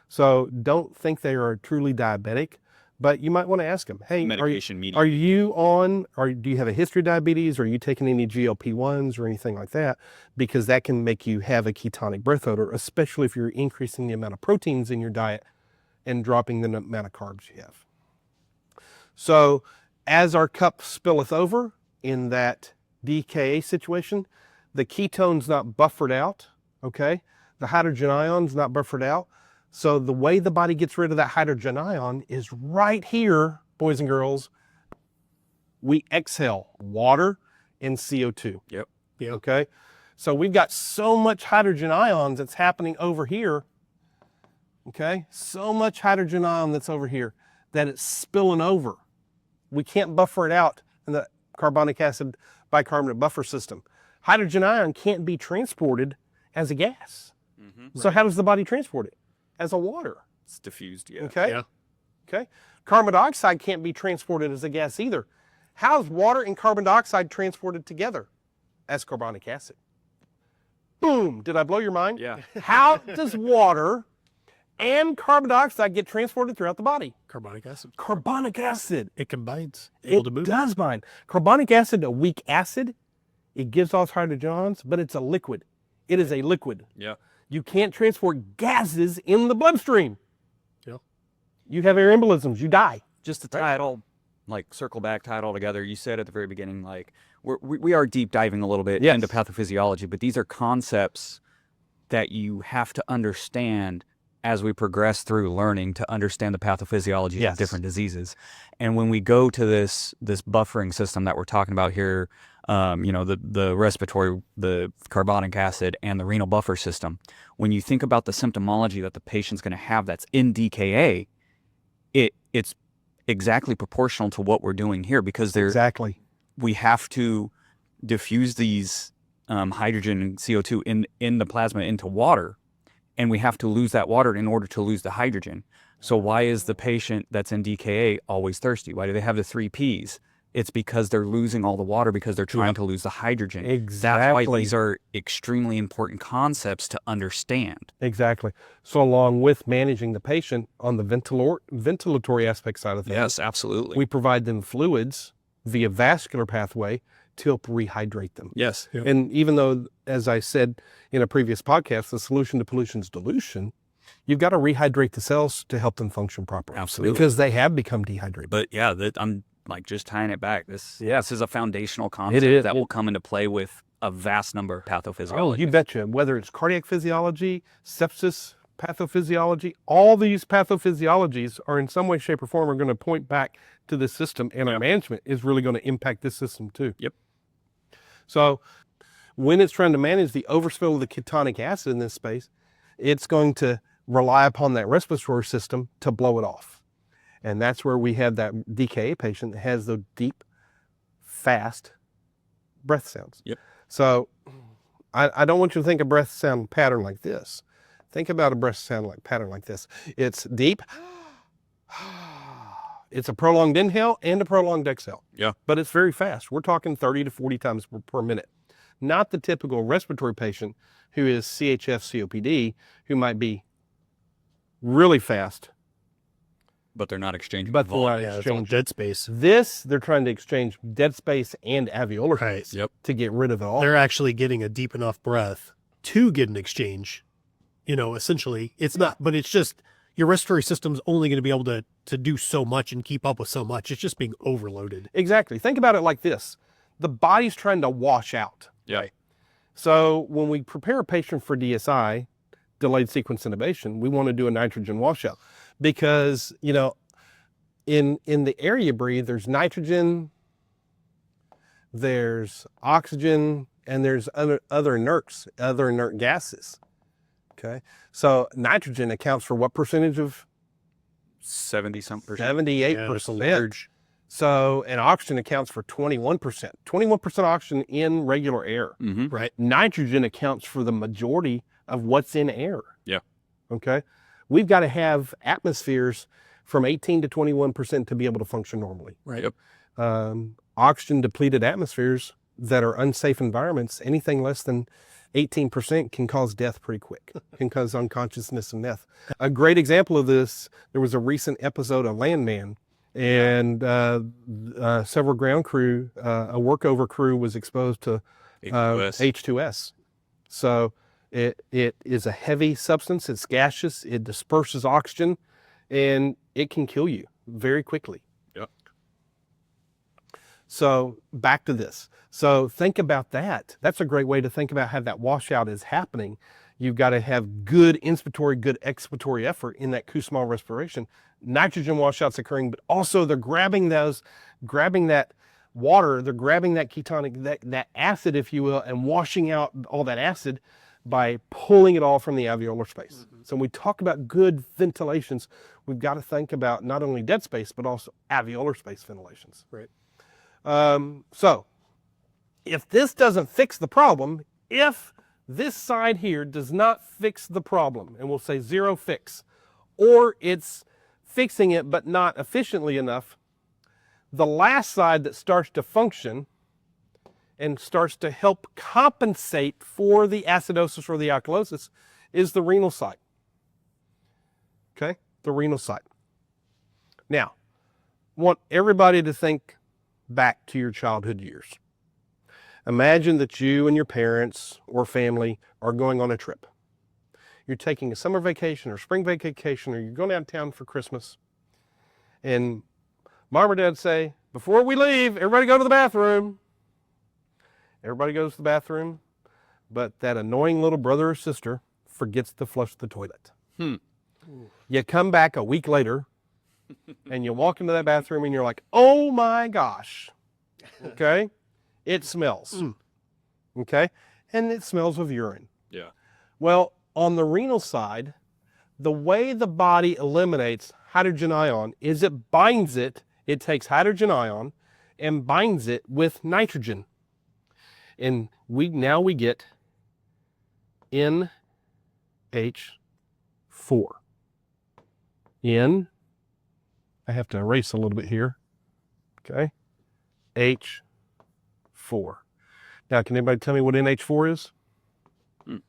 So don't think they are truly diabetic, but you might want to ask them, hey, Medication mediated. are you on, or do you have a history of diabetes? Are you taking any GLP-1s or anything like that? Because that can make you have a ketonic breath odor, especially if you're increasing the amount of proteins in your diet and dropping the amount of carbs you have. So as our cup spilleth over in that DKA situation, the ketone's not buffered out, okay? The hydrogen ion's not buffered out. So the way the body gets rid of that hydrogen ion is right here, boys and girls. We exhale water and CO2. Yep. Yeah. Okay. So we've got so much hydrogen ions that's happening over here. Okay. So much hydrogen ion that's over here that it's spilling over. We can't buffer it out in the carbonic acid bicarbonate buffer system. Hydrogen ion can't be transported as a gas. Mm-hmm. So how does the body transport it? As a water. It's diffused. Yeah. Okay. Yeah. Okay. Carbon dioxide can't be transported as a gas either. How's water and carbon dioxide transported together? As carbonic acid. Boom. Did I blow your mind? Yeah. How does water and carbon dioxide get transported throughout the body? Carbonic acid. Carbonic acid. It combines. Able to It move. does bind. Carbonic acid, a weak acid, it gives off hydrogen ions, but it's a liquid. It is a liquid. Yeah. You can't transport gases in the bloodstream. Yeah. You have air embolisms, you die. Just to tie it all, like circle back, tie it all together. You said at the very beginning, like we are deep diving a little bit Yes. into pathophysiology, but these are concepts that you have to understand as we progress through learning to understand the pathophysiology Yes. of different diseases. And when we go to this buffering system that we're talking about here, the respiratory, the carbonic acid, and the renal buffer system, when you think about the symptomology that the patient's going to have that's in DKA, it's exactly proportional to what we're doing here, because Exactly. we have to diffuse these hydrogen and CO2 in the plasma into water, and we have to lose that water in order to lose the hydrogen. So why is the patient that's in DKA always thirsty? Why do they have the 3 Ps? It's because they're losing all the water because they're trying to lose the hydrogen. That's why Exactly. these are extremely important concepts to understand. Exactly. So along with managing the patient on the ventilatory aspect side of things, Yes, absolutely. we provide them fluids via vascular pathway to help rehydrate them. Yes. Yep. And even though, as I said in a previous podcast, the solution to pollution is dilution, you've got to rehydrate the cells to help them function properly. Absolutely. Because they have become dehydrated. But yeah, I'm like just tying it back. This is a foundational concept is. that will come into play with a vast number of pathophysiology. Oh, you betcha. Whether it's cardiac physiology, sepsis, pathophysiology, all these pathophysiologies are in some way, shape, or form are going to point back to this system, and our management is really going to impact this system too. Yep. So when it's trying to manage the overspill of the ketonic acid in this space, it's going to rely upon that respiratory system to blow it off. And that's where we have that DKA patient that has the deep, fast breath sounds. Yep. So I don't want you to think a breath sound pattern like this. Think about a breath sound pattern like this. It's deep. It's a prolonged inhale and a prolonged exhale. Yeah. But it's very fast. We're talking 30 to 40 times per minute. Not the typical respiratory patient who is CHF COPD, who might be really fast. But they're not exchanging But volume. Yeah, it's all dead space. This, they're trying to exchange dead space and alveolar Right. space Yep. to get rid of it all. They're actually getting a deep enough breath to get an exchange. Essentially, it's not, but it's just, your respiratory system's only going to be able to do so much and keep up with so much. It's just being overloaded. Exactly. Think about it like this. The body's trying to wash out. Yeah. Right? So when we prepare a patient for DSI, delayed sequence intubation, we want to do a nitrogen washout because, you know, in the air you breathe, there's nitrogen, there's oxygen, and there's other inerts, other inert gases. Okay. So nitrogen accounts for what percentage of 70-something%. 78%. Large. So, and oxygen accounts for 21%. 21% oxygen in regular air. Mm-hmm. Right. Nitrogen accounts for the majority of what's in air. Yeah. Okay. We've got to have atmospheres from 18 to 21% to be able to function normally. Right. Yep. Oxygen depleted atmospheres that are unsafe environments, anything less than 18% can cause death pretty quick, can cause unconsciousness and death. A great example of this, there was a recent episode of Landman, and several ground crew, a workover crew was exposed to H2S. So it is a heavy substance, it's gaseous, it disperses oxygen, and it can kill you very quickly. Yep. So back to this. So think about that. That's a great way to think about how that washout is happening. You've got to have good inspiratory, good expiratory effort in that Kussmaul respiration. Nitrogen washout's occurring, but also they're grabbing that water, they're grabbing that ketonic, that acid, if you will, and washing out all that acid by pulling it all from the alveolar space. Mm-hmm. So when we talk about good ventilations, we've got to think about not only dead space, but also alveolar space ventilations. Right. So if this doesn't fix the problem, if this side here does not fix the problem, and we'll say zero fix, or it's fixing it but not efficiently enough, the last side that starts to function and starts to help compensate for the acidosis or the alkalosis is the renal side. Okay, the renal side. Now, I want everybody to think back to your childhood years. Imagine that you and your parents or family are going on a trip. You're taking a summer vacation or spring vacation, or you're going out of town for Christmas. And mom or dad say, before we leave, everybody go to the bathroom. Everybody goes to the bathroom, but that annoying little brother or sister forgets to flush the toilet. You come back a week later and you walk into that bathroom and you're like, oh my gosh. Okay? It smells. Okay? And it smells of urine. Yeah. Well, on the renal side, the way the body eliminates hydrogen ion is it binds it. It takes hydrogen ion and binds it with nitrogen. And now we get NH4. I have to erase a little bit here. Okay? H4. Now, can anybody tell me what NH4 is?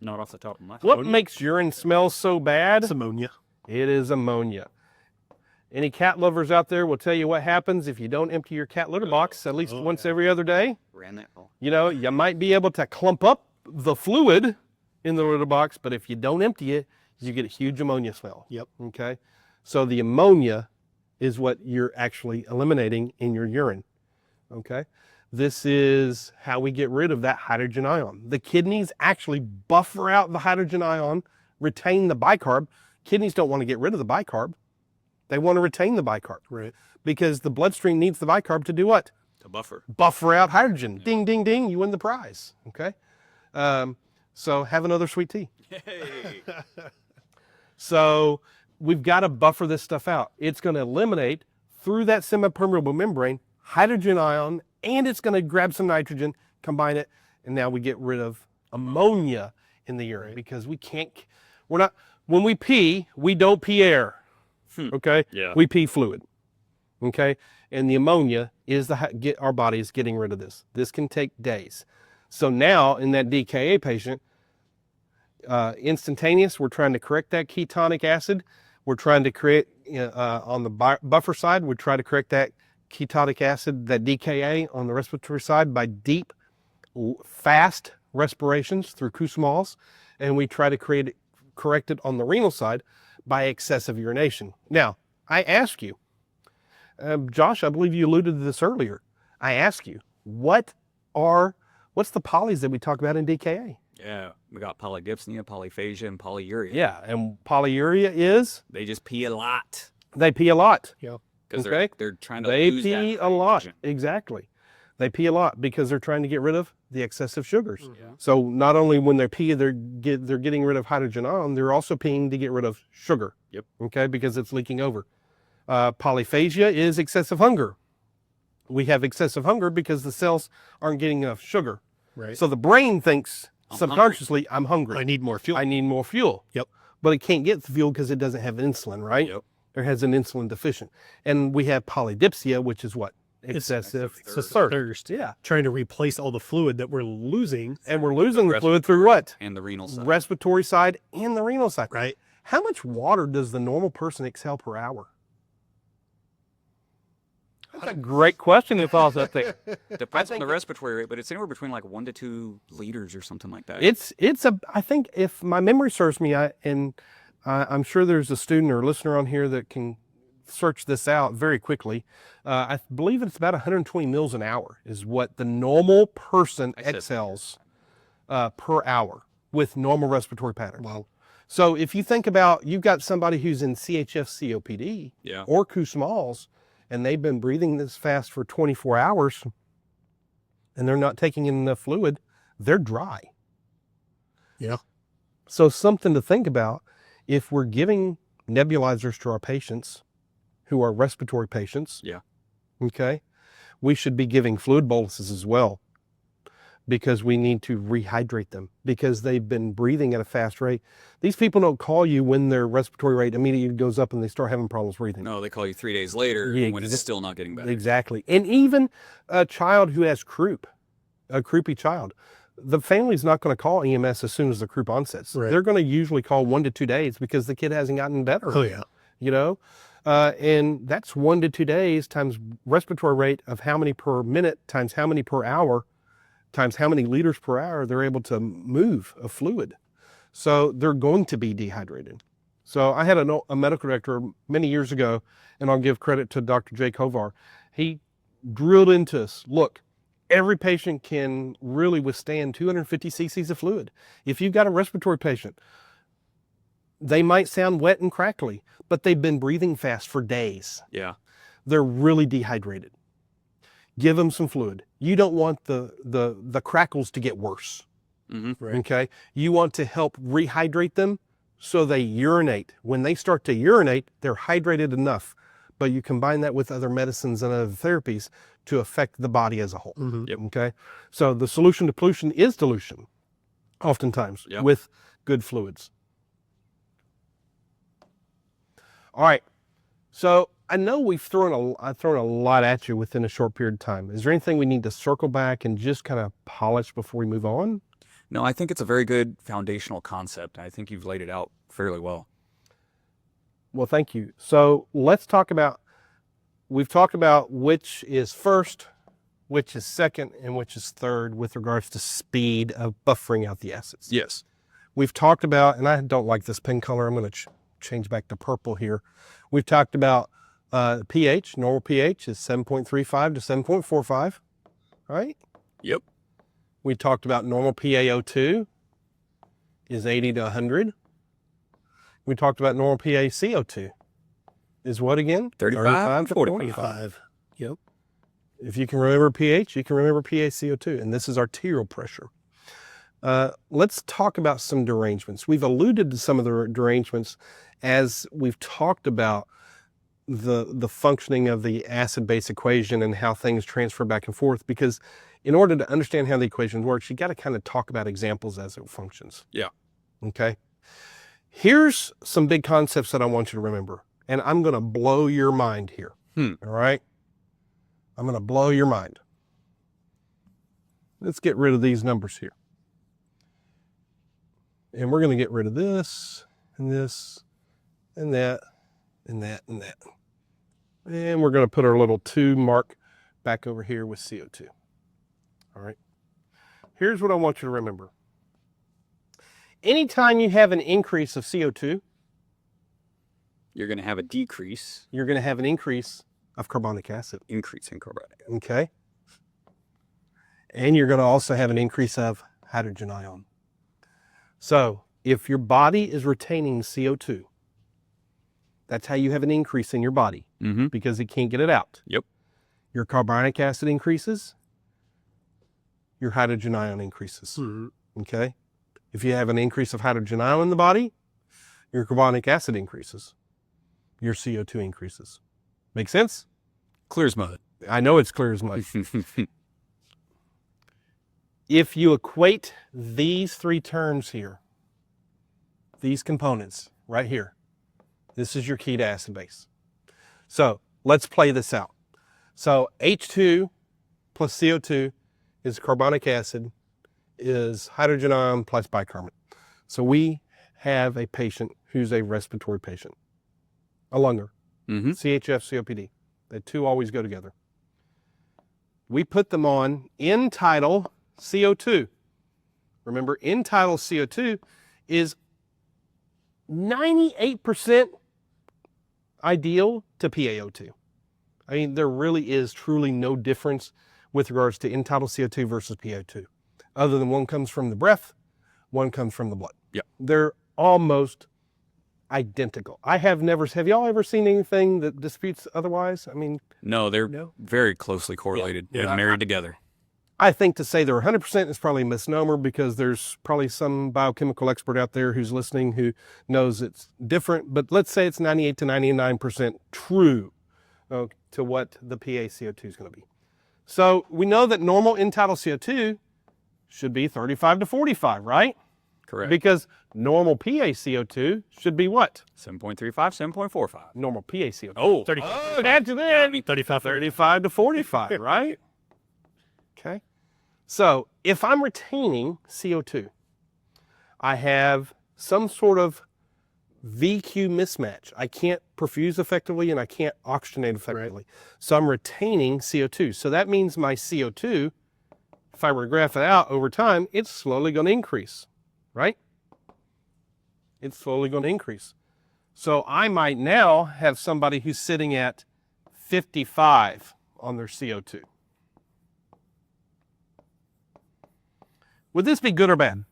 Not off the top of my head. What makes urine smell so bad? It's ammonia. It is ammonia. Any cat lovers out there will tell you what happens if you don't empty your cat litter box at least once every other day. Ran that hole. You know, you might be able to clump up the fluid in the litter box, but if you don't empty it, you get a huge ammonia smell. Yep. Okay? So the ammonia is what you're actually eliminating in your urine. Okay? This is how we get rid of that hydrogen ion. The kidneys actually buffer out the hydrogen ion, retain the bicarb. Kidneys don't want to get rid of the bicarb. They want to retain the bicarb. Right. Because the bloodstream needs the bicarb to do what? To buffer. Buffer out hydrogen. Yeah. Ding, ding, ding, you win the prize. Okay? So have another sweet tea. Hey. So we've got to buffer this stuff out. It's going to eliminate, through that semipermeable membrane, hydrogen ion, and it's going to grab some nitrogen, combine it, and now we get rid of ammonia in the urine because when we pee, we don't pee air. Okay? Yeah. We pee fluid. Okay? And the ammonia is our body is getting rid of this. This can take days. So now in that DKA patient, instantaneous, we're trying to correct that ketonic acid. We're trying to create, on the buffer side, we try to correct that ketonic acid, that DKA on the respiratory side by deep, fast respirations through Kussmauls. And we try to correct it on the renal side by excessive urination. Now, I ask you, Josh, I believe you alluded to this earlier. I ask you, what's the polys that we talk about in DKA? Yeah, we got polydipsnia, polyphagia, and polyuria. Yeah, and polyuria is They just pee a lot they pee a lot. Yeah. because Okay. they're trying to They lose pee that a lot. hydrogen. Exactly. They pee a lot because they're trying to get rid of the excessive sugars. Yeah. So not only when they pee, they're getting rid of hydrogen ion, they're also peeing to get rid of sugar. Yep. Okay, because it's leaking over. Polyphagia is excessive hunger. We have excessive hunger because the cells aren't getting enough sugar. Right. So the brain thinks I'm subconsciously, I'm hungry. I need more fuel. I need more fuel. Yep. But it can't get the fuel because it doesn't have insulin, right? Yep. Or has an insulin deficient. And we have polydipsia, which is what? It's Excessive thirst. thirst. Yeah. Trying to replace all the fluid that we're losing. And we're losing the fluid through what? And the renal side. Respiratory side and the renal side. Right. How much water does the normal person exhale per hour? That's a great question if I was up there. Depends on the respiratory rate, but it's anywhere between like 1 to 2 liters or something like that. I think if my memory serves me, I'm sure there's a student or listener on here that can search this out very quickly. I believe it's about 120 mils an hour is what the normal person I said- exhales per hour with normal respiratory pattern. Wow. So if you think about, you've got somebody who's in CHF COPD Yeah. or Kussmaul's, and they've been breathing this fast for 24 hours and they're not taking in enough fluid, they're dry. Yeah. So something to think about if we're giving nebulizers to our patients who are respiratory patients. Yeah. Okay. We should be giving fluid boluses as well because we need to rehydrate them because they've been breathing at a fast rate. These people don't call you when their respiratory rate immediately goes up and they start having problems breathing. No, they call you 3 days later Yeah, when it's still not getting better. Exactly. And even a child who has croup, a croupy child, the family's not going to call EMS as soon as the croup onsets. Right. They're going to usually call 1 to 2 days because the kid hasn't gotten better. Oh yeah. You know, and that's 1 to 2 days times respiratory rate of how many per minute times how many per hour times how many liters per hour they're able to move of fluid. So they're going to be dehydrated. So I had a medical director many years ago, and I'll give credit to Dr. Jake Hovar. He drilled into us, look, every patient can really withstand 250 cc's of fluid. If you've got a respiratory patient, they might sound wet and crackly, but they've been breathing fast for days. Yeah. They're really dehydrated. Give them some fluid. You don't want the crackles to get worse. Mm-hmm. Right. Okay. You want to help rehydrate them so they urinate. When they start to urinate, they're hydrated enough, but you combine that with other medicines and other therapies to affect the body as a whole. Mhm. Yep. Okay. So the solution to pollution is dilution, oftentimes Yep. with good fluids. All right. So I know I've thrown a lot at you within a short period of time. Is there anything we need to circle back and just kind of polish before we move on? No, I think it's a very good foundational concept. I think you've laid it out fairly well. Well, thank you. So let's talk about, we've talked about which is first, which is second, and which is third with regards to speed of buffering out the acids. Yes. We've talked about, and I don't like this pen color, I'm going to change back to purple here. We've talked about pH, normal pH is 7.35 to 7.45, right? Yep. We talked about normal PaO2 is 80 to 100. We talked about normal PaCO2 is what again? 35 to 45. 45. Yep. If you can remember pH, you can remember PaCO2, and this is arterial pressure. Let's talk about some derangements. We've alluded to some of the derangements as we've talked about the functioning of the acid-base equation and how things transfer back and forth, because in order to understand how the equation works, you got to kind of talk about examples as it functions. Yeah. Okay. Here's some big concepts that I want you to remember, and I'm going to blow your mind here. All right. I'm going to blow your mind. Let's get rid of these numbers here. And we're going to get rid of this and this and that and that and that. And we're going to put our little 2 mark back over here with CO2. All right. Here's what I want you to remember. Anytime you have an increase of CO2, You're going to have a decrease, you're going to have an increase of carbonic acid. increase in carbonic acid. Okay. And you're going to also have an increase of hydrogen ion. So if your body is retaining CO2, that's how you have an increase in your body Mm-hmm. because it can't get it out. Yep. Your carbonic acid increases, your hydrogen ion increases. Mhm. Okay. If you have an increase of hydrogen ion in the body, your carbonic acid increases, your CO2 increases. Make sense? Clear as mud. I know it's clear as mud. If you equate these three terms here, these components right here, this is your key to acid base. So let's play this out. So H2 plus CO2 is carbonic acid, is hydrogen ion plus bicarbonate. So we have a patient who's a respiratory patient, a lunger, Mm-hmm. CHF, COPD. The two always go together. We put them on end-tidal CO2. Remember, end-tidal CO2 is 98% ideal to PaO2. I mean, there really is truly no difference with regards to end-tidal CO2 versus PaO2, other than one comes from the breath, one comes from the blood. Yep. They're almost identical. Have y'all ever seen anything that disputes otherwise? I mean, No, they're No. very closely correlated Yeah. and married together. I think to say they're 100% is probably a misnomer because there's probably some biochemical expert out there who's listening who knows it's different, but let's say it's 98 to 99% true to what the PaCO2 is going to be. So we know that normal end-tidal CO2 should be 35 to 45, right? Correct. Because normal PaCO2 should be what? 7.35, 7.45. Normal PaCO2. Oh, 30, That's it. 35. 35 to 45, right? Okay. So if I'm retaining CO2, I have some sort of VQ mismatch. I can't perfuse effectively and I can't oxygenate effectively. So I'm retaining CO2. So that means my CO2, if I were to graph it out over time, it's slowly going to increase, right? It's slowly going to increase. So I might now have somebody who's sitting at 55 on their CO2. Would this be good or bad?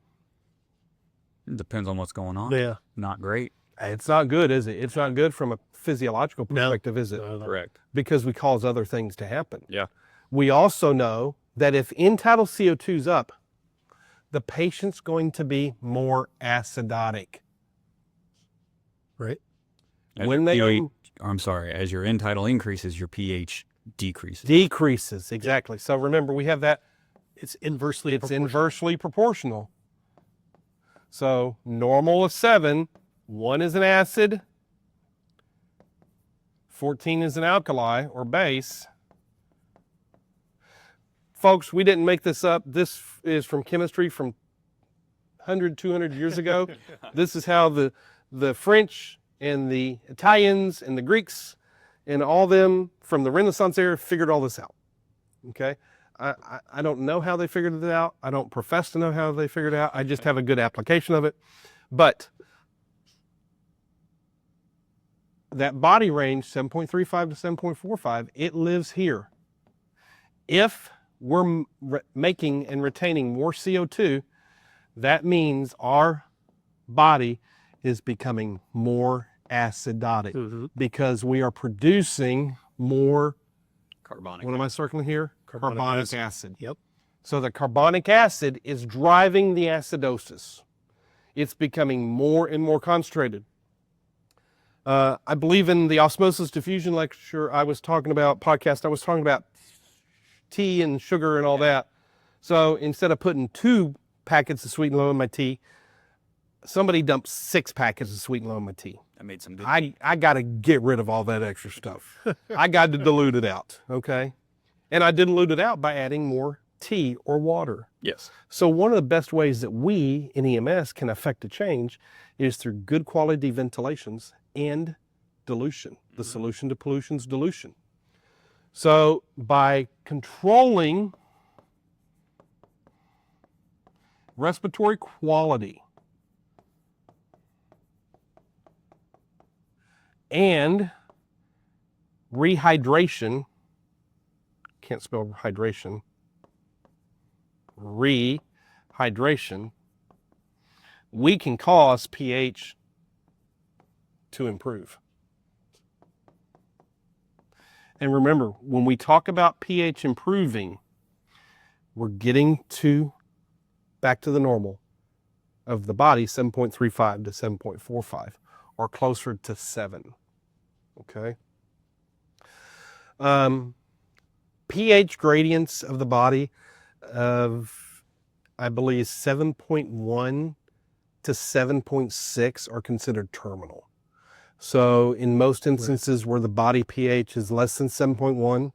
it depends on what's going on. Yeah. Not great. It's not good, is it? It's not good from a physiological No. perspective, is it? Correct. Because we cause other things to happen. Yeah. We also know that if end-tidal CO2 is up, the patient's going to be more acidotic. Right. When they I'm sorry, as your end tidal increases, your pH decreases. decreases, exactly. So remember, we have that. It's inversely It's proportional. inversely proportional. So normal is 7, 1 is an acid, 14 is an alkali or base. Folks, we didn't make this up. This is from chemistry from 100, 200 years ago. This is how the French and the Italians and the Greeks and all them from the Renaissance era figured all this out. Okay? I don't know how they figured it out. I don't profess to know how they figured it out. I just have a good application of it. But that body range, 7.35 to 7.45, it lives here. If we're making and retaining more CO2, that means our body is becoming more acidotic Mhm. because we are producing more, Carbonic. what am I circling here? Carbonic acid. Yep. So the carbonic acid is driving the acidosis. It's becoming more and more concentrated. I believe in the osmosis diffusion lecture I was talking about tea and sugar and all that. So instead of putting 2 packets of sweet and low in my tea, somebody dumped 6 packets of sweet and low in my tea. I made some good. I got to get rid of all that extra stuff. I got to dilute it out, okay? And I dilute it out by adding more tea or water. Yes. So one of the best ways that we in EMS can affect a change is through good quality ventilations and dilution, the solution to pollution's dilution. So by controlling respiratory quality And rehydration, can't spell hydration, rehydration, we can cause pH to improve. And remember, when we talk about pH improving, we're getting back to the normal of the body, 7.35 to 7.45, or closer to 7. Okay. pH gradients of the body of, I believe, 7.1 to 7.6 are considered terminal. So in most instances where the body pH is less than 7.1,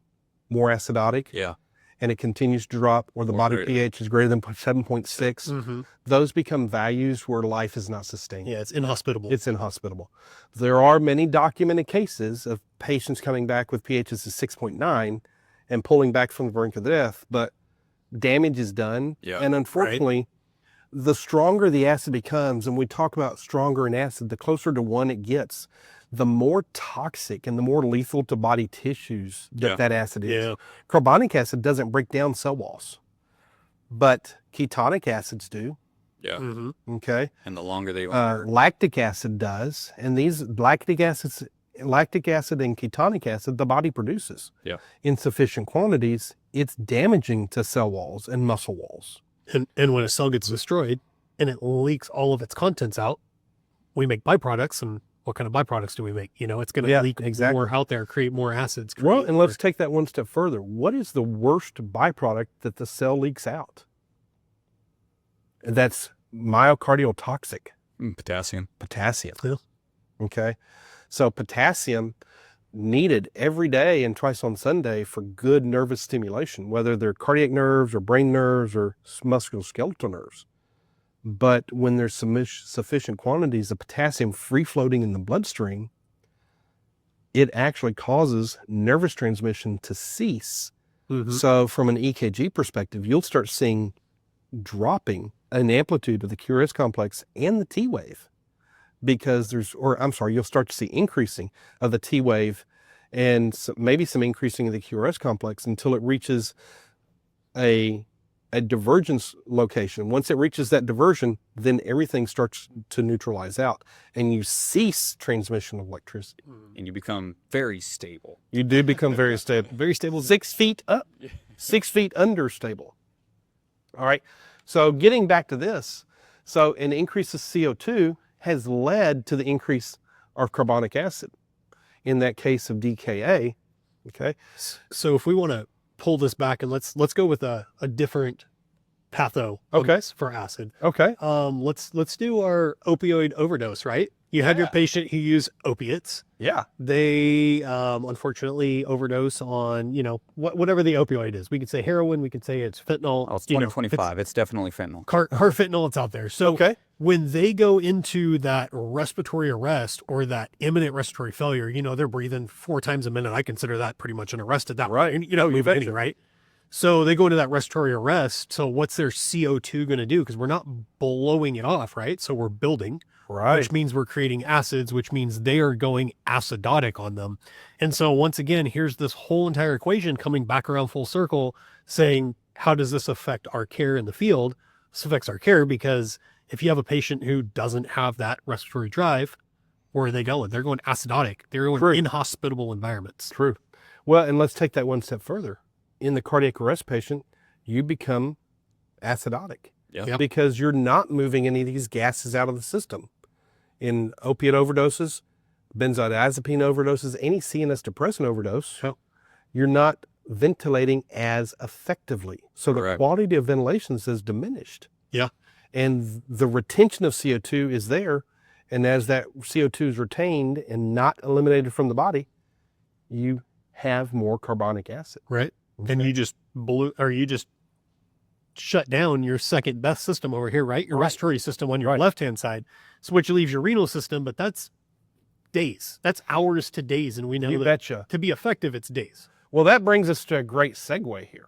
more acidotic, Yeah. and it continues to drop, or the Or body greater. pH is greater than 7.6, Mm-hmm. those become values where life is not sustained. Yeah, it's inhospitable. It's inhospitable. There are many documented cases of patients coming back with pHs of 6.9 and pulling back from the brink of death, but damage is done. Yeah. And unfortunately, the stronger the acid becomes, and we talk about stronger in acid, the closer to 1 it gets, the more toxic and the more lethal to body tissues that acid is. Yeah. Carbonic acid doesn't break down cell walls, but ketonic acids do. Yeah. Mm-hmm. Okay. And the longer they are. Lactic acid does, and these lactic acid and ketonic acid, the body produces in sufficient quantities. It's damaging to cell walls and muscle walls. And when a cell gets destroyed and it leaks all of its contents out, we make byproducts. And what kind of byproducts do we make? You know, it's going to leak more out there, create more acids. Well, and let's take that one step further. What is the worst byproduct that the cell leaks out? That's myocardial toxic. Potassium. Potassium. Yeah. Okay. So potassium needed every day and twice on Sunday for good nervous stimulation, whether they're cardiac nerves or brain nerves or musculoskeletal nerves. But when there's sufficient quantities of potassium free floating in the bloodstream, it actually causes nervous transmission to cease. Mm-hmm. So from an EKG perspective, you'll start seeing dropping an amplitude of the QRS complex and the T wave, because you'll start to see increasing of the T wave and maybe some increasing of the QRS complex until it reaches a divergence location. Once it reaches that diversion, then everything starts to neutralize out and you cease transmission of electricity. And you become very stable. You do become very stable. Very stable. 6 feet up, 6 feet under stable. All right. So getting back to this, so an increase of CO2 has led to the increase of carbonic acid. In that case of DKA, okay. So if we want to pull this back and let's go with a different patho for acid. Okay. Let's do our opioid overdose, right? You had your patient who used opiates. Yeah. They unfortunately overdose on, whatever the opioid is. We could say heroin, we could say it's fentanyl. Oh, it's 2025. It's definitely fentanyl. Carfentanil, it's out there. So when they go into that respiratory arrest or that imminent respiratory failure, they're breathing 4 times a minute. I consider that pretty much an arrest at that point. You're venting, right? So they go into that respiratory arrest. So what's their CO2 going to do? Because we're not blowing it off, right? So we're building. Right. Which means we're creating acids, which means they are going acidotic on them. And so once again, here's this whole entire equation coming back around full circle saying, how does this affect our care in the field? This affects our care because if you have a patient who doesn't have that respiratory drive, where are they going? They're going acidotic. They're going inhospitable environments. True. Well, and let's take that one step further. In the cardiac arrest patient, you become acidotic because you're not moving any of these gases out of the system. In opiate overdoses, benzodiazepine overdoses, any CNS depressant overdose, you're not ventilating as effectively. So the quality of ventilation is diminished. Yeah. And the retention of CO2 is there. And as that CO2 is retained and not eliminated from the body, you have more carbonic acid. Right. Okay. And you just shut down your second best system over here, right? Your respiratory system on your left-hand side. So which leaves your renal system, but that's days. That's hours to days. And we know that to be effective, it's days. Well, that brings us to a great segue here.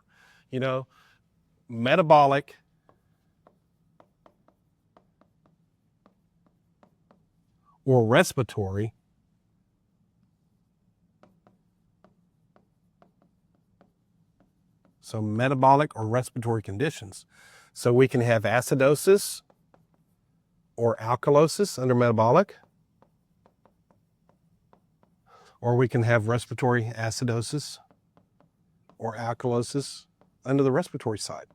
Metabolic or respiratory So metabolic or respiratory conditions. So we can have acidosis or alkalosis under metabolic, or we can have respiratory acidosis or alkalosis under the respiratory side.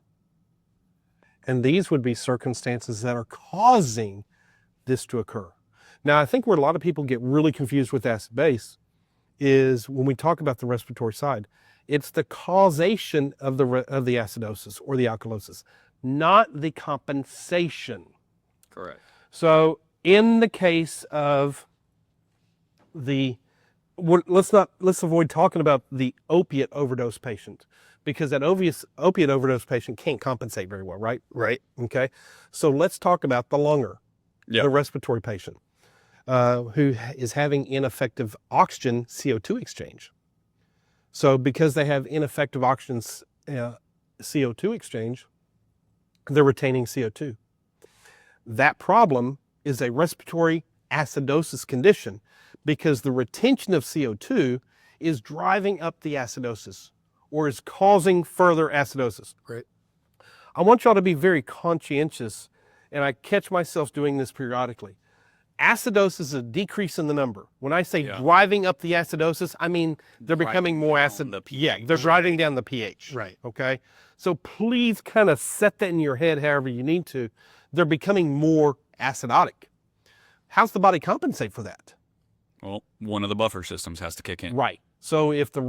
And these would be circumstances that are causing this to occur. Now, I think where a lot of people get really confused with acid base is when we talk about the respiratory side, it's the causation of the acidosis or the alkalosis, not the compensation. Correct. So in the case of let's avoid talking about the opiate overdose patient, because that opiate overdose patient can't compensate very well, right? Right. Okay. So let's talk about the lunger, the respiratory patient, who is having ineffective oxygen CO2 exchange. So because they have ineffective oxygen CO2 exchange, they're retaining CO2. That problem is a respiratory acidosis condition because the retention of CO2 is driving up the acidosis or is causing further acidosis. Right. I want y'all to be very conscientious, and I catch myself doing this periodically. Acidosis is a decrease in the number. When I say driving up the acidosis, I mean they're becoming more acid. They're driving down the pH. Right. Okay. So please kind of set that in your head however you need to. They're becoming more acidotic. How's the body compensate for that? Well, one of the buffer systems has to kick in. Right. So if the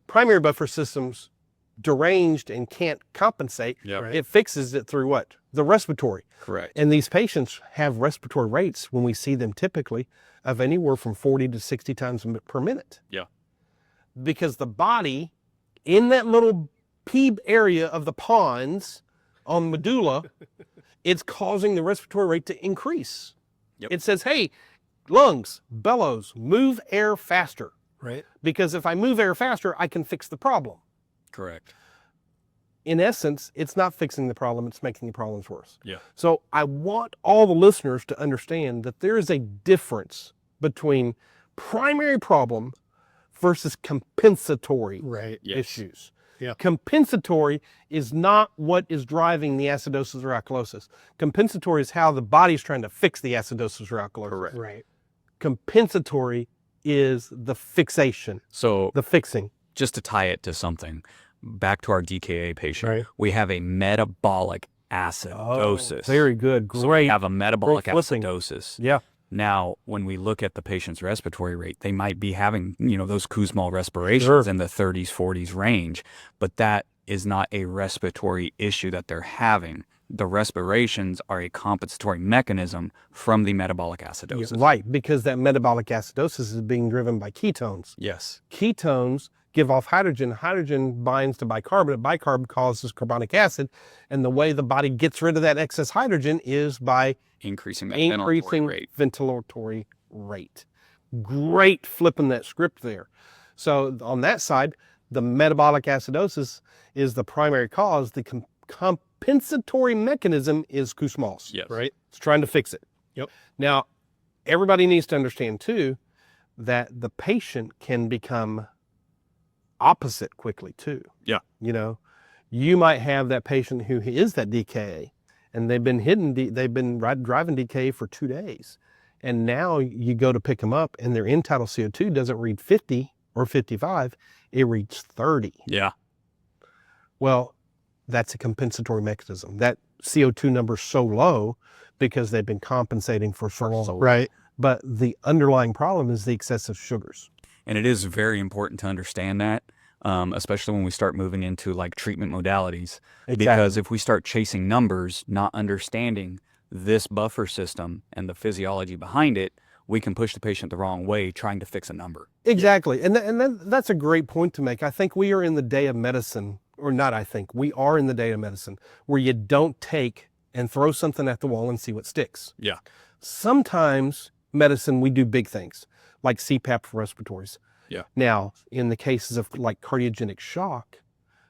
primary buffer system's deranged and can't compensate, it fixes it through what? The respiratory. Correct. And these patients have respiratory rates, when we see them typically, of anywhere from 40 to 60 times per minute. Yeah. Because the body, in that little pee area of the pons on medulla, it's causing the respiratory rate to increase. Yep. It says, hey, lungs, bellows, move air faster. Right. Because if I move air faster, I can fix the problem. Correct. In essence, it's not fixing the problem, it's making the problems worse. Yeah. So I want all the listeners to understand that there is a difference between primary problem versus compensatory issues. Yeah. Compensatory is not what is driving the acidosis or alkalosis. Compensatory is how the body's trying to fix the acidosis or alkalosis. Correct. Right. Compensatory is the fixation, So the fixing. just to tie it to something, back to our DKA patient, Right. we have a metabolic acidosis. Very good. Great. So we have a metabolic Great flipping. acidosis. Yeah. Now, when we look at the patient's respiratory rate, they might be having, those Kussmaul respirations in the 30s, 40s range, but that is not a respiratory issue that they're having. The respirations are a compensatory mechanism from the metabolic acidosis. Right, because that metabolic acidosis is being driven by ketones. Yes. Ketones give off hydrogen. Hydrogen binds to bicarbonate. Bicarb causes carbonic acid. And the way the body gets rid of that excess hydrogen is by Increasing that ventilatory rate. Great flipping that script there. So on that side, the metabolic acidosis is the primary cause. The compensatory mechanism is Kussmaul's. Yes. Right. It's trying to fix it. Yep. Now, everybody needs to understand too that the patient can become opposite quickly too. Yeah. You might have that patient who is that DKA, and they've been driving DKA for 2 days, and now you go to pick them up, and their end tidal CO2 doesn't read 50 or 55, it reads 30. Yeah. Well, that's a compensatory mechanism. That CO2 number's so low because they've been compensating for so long. Right. But the underlying problem is the excessive sugars. And it is very important to understand that, especially when we start moving into like treatment modalities. Because if we start chasing numbers, not understanding this buffer system and the physiology behind it, we can push the patient the wrong way trying to fix a number. Exactly. And that's a great point to make. I think we are in the day of medicine, or not I think, we are in the day of medicine where you don't take and throw something at the wall and see what sticks. Yeah. Sometimes medicine, we do big things like CPAP for respiratories. Yeah. Now, in the cases of like cardiogenic shock,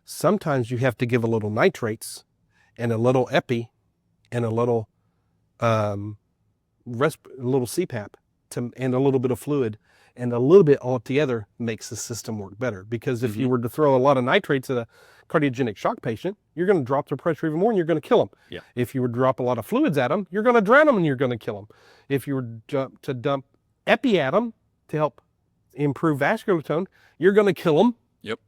sometimes you have to give a little nitrates and a little epi and a little little CPAP and a little bit of fluid, and a little bit all together makes the system work better. Because if you were to throw a lot of nitrates at a cardiogenic shock patient, you're going to drop their pressure even more and you're going to kill them. Yeah. If you were to drop a lot of fluids at them, you're going to drown them and you're going to kill them. If you were to dump epi at them to help improve vascular tone, you're going to kill them. Yep.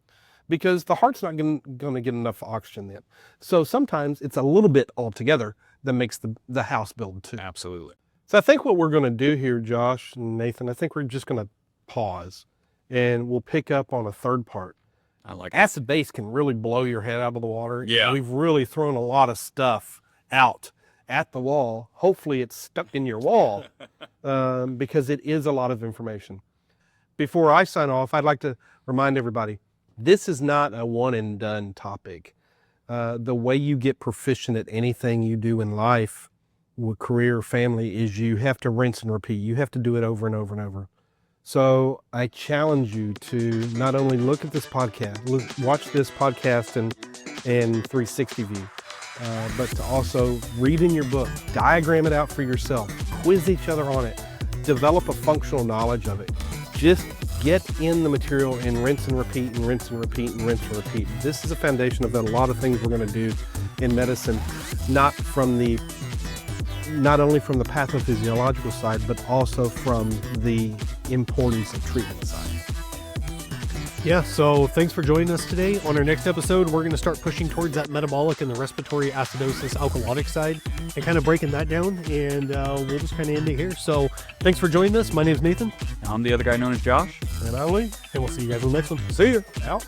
Because the heart's not going to get enough oxygen then. So sometimes it's a little bit all together that makes the house build too. Absolutely. So I think what we're going to do here, Josh and Nathan, I think we're just going to pause and we'll pick up on a third part. I like Acid base can really blow your head out of the water. Yeah. We've really thrown a lot of stuff out at the wall. Hopefully it's stuck in your wall because it is a lot of information. Before I sign off, I'd like to remind everybody, this is not a one and done topic. The way you get proficient at anything you do in life, with career, family, is you have to rinse and repeat. You have to do it over and over and over. So I challenge you to not only look at this podcast, watch this podcast in 360 view, but to also read in your book, diagram it out for yourself, quiz each other on it, develop a functional knowledge of it. Just get in the material and rinse and repeat and rinse and repeat and rinse and repeat. This is a foundation of a lot of things we're going to do in medicine, not only from the pathophysiological side, but also from the importance of treatment side. Yeah, so thanks for joining us today. On our next episode, we're going to start pushing towards that metabolic and the respiratory acidosis alkalotic side and kind of breaking that down, and we'll just kind of end it here. So thanks for joining us. My name's Nathan. I'm the other guy known as Josh. And I'm Lee. And we'll see you guys on the next one. See you. Out.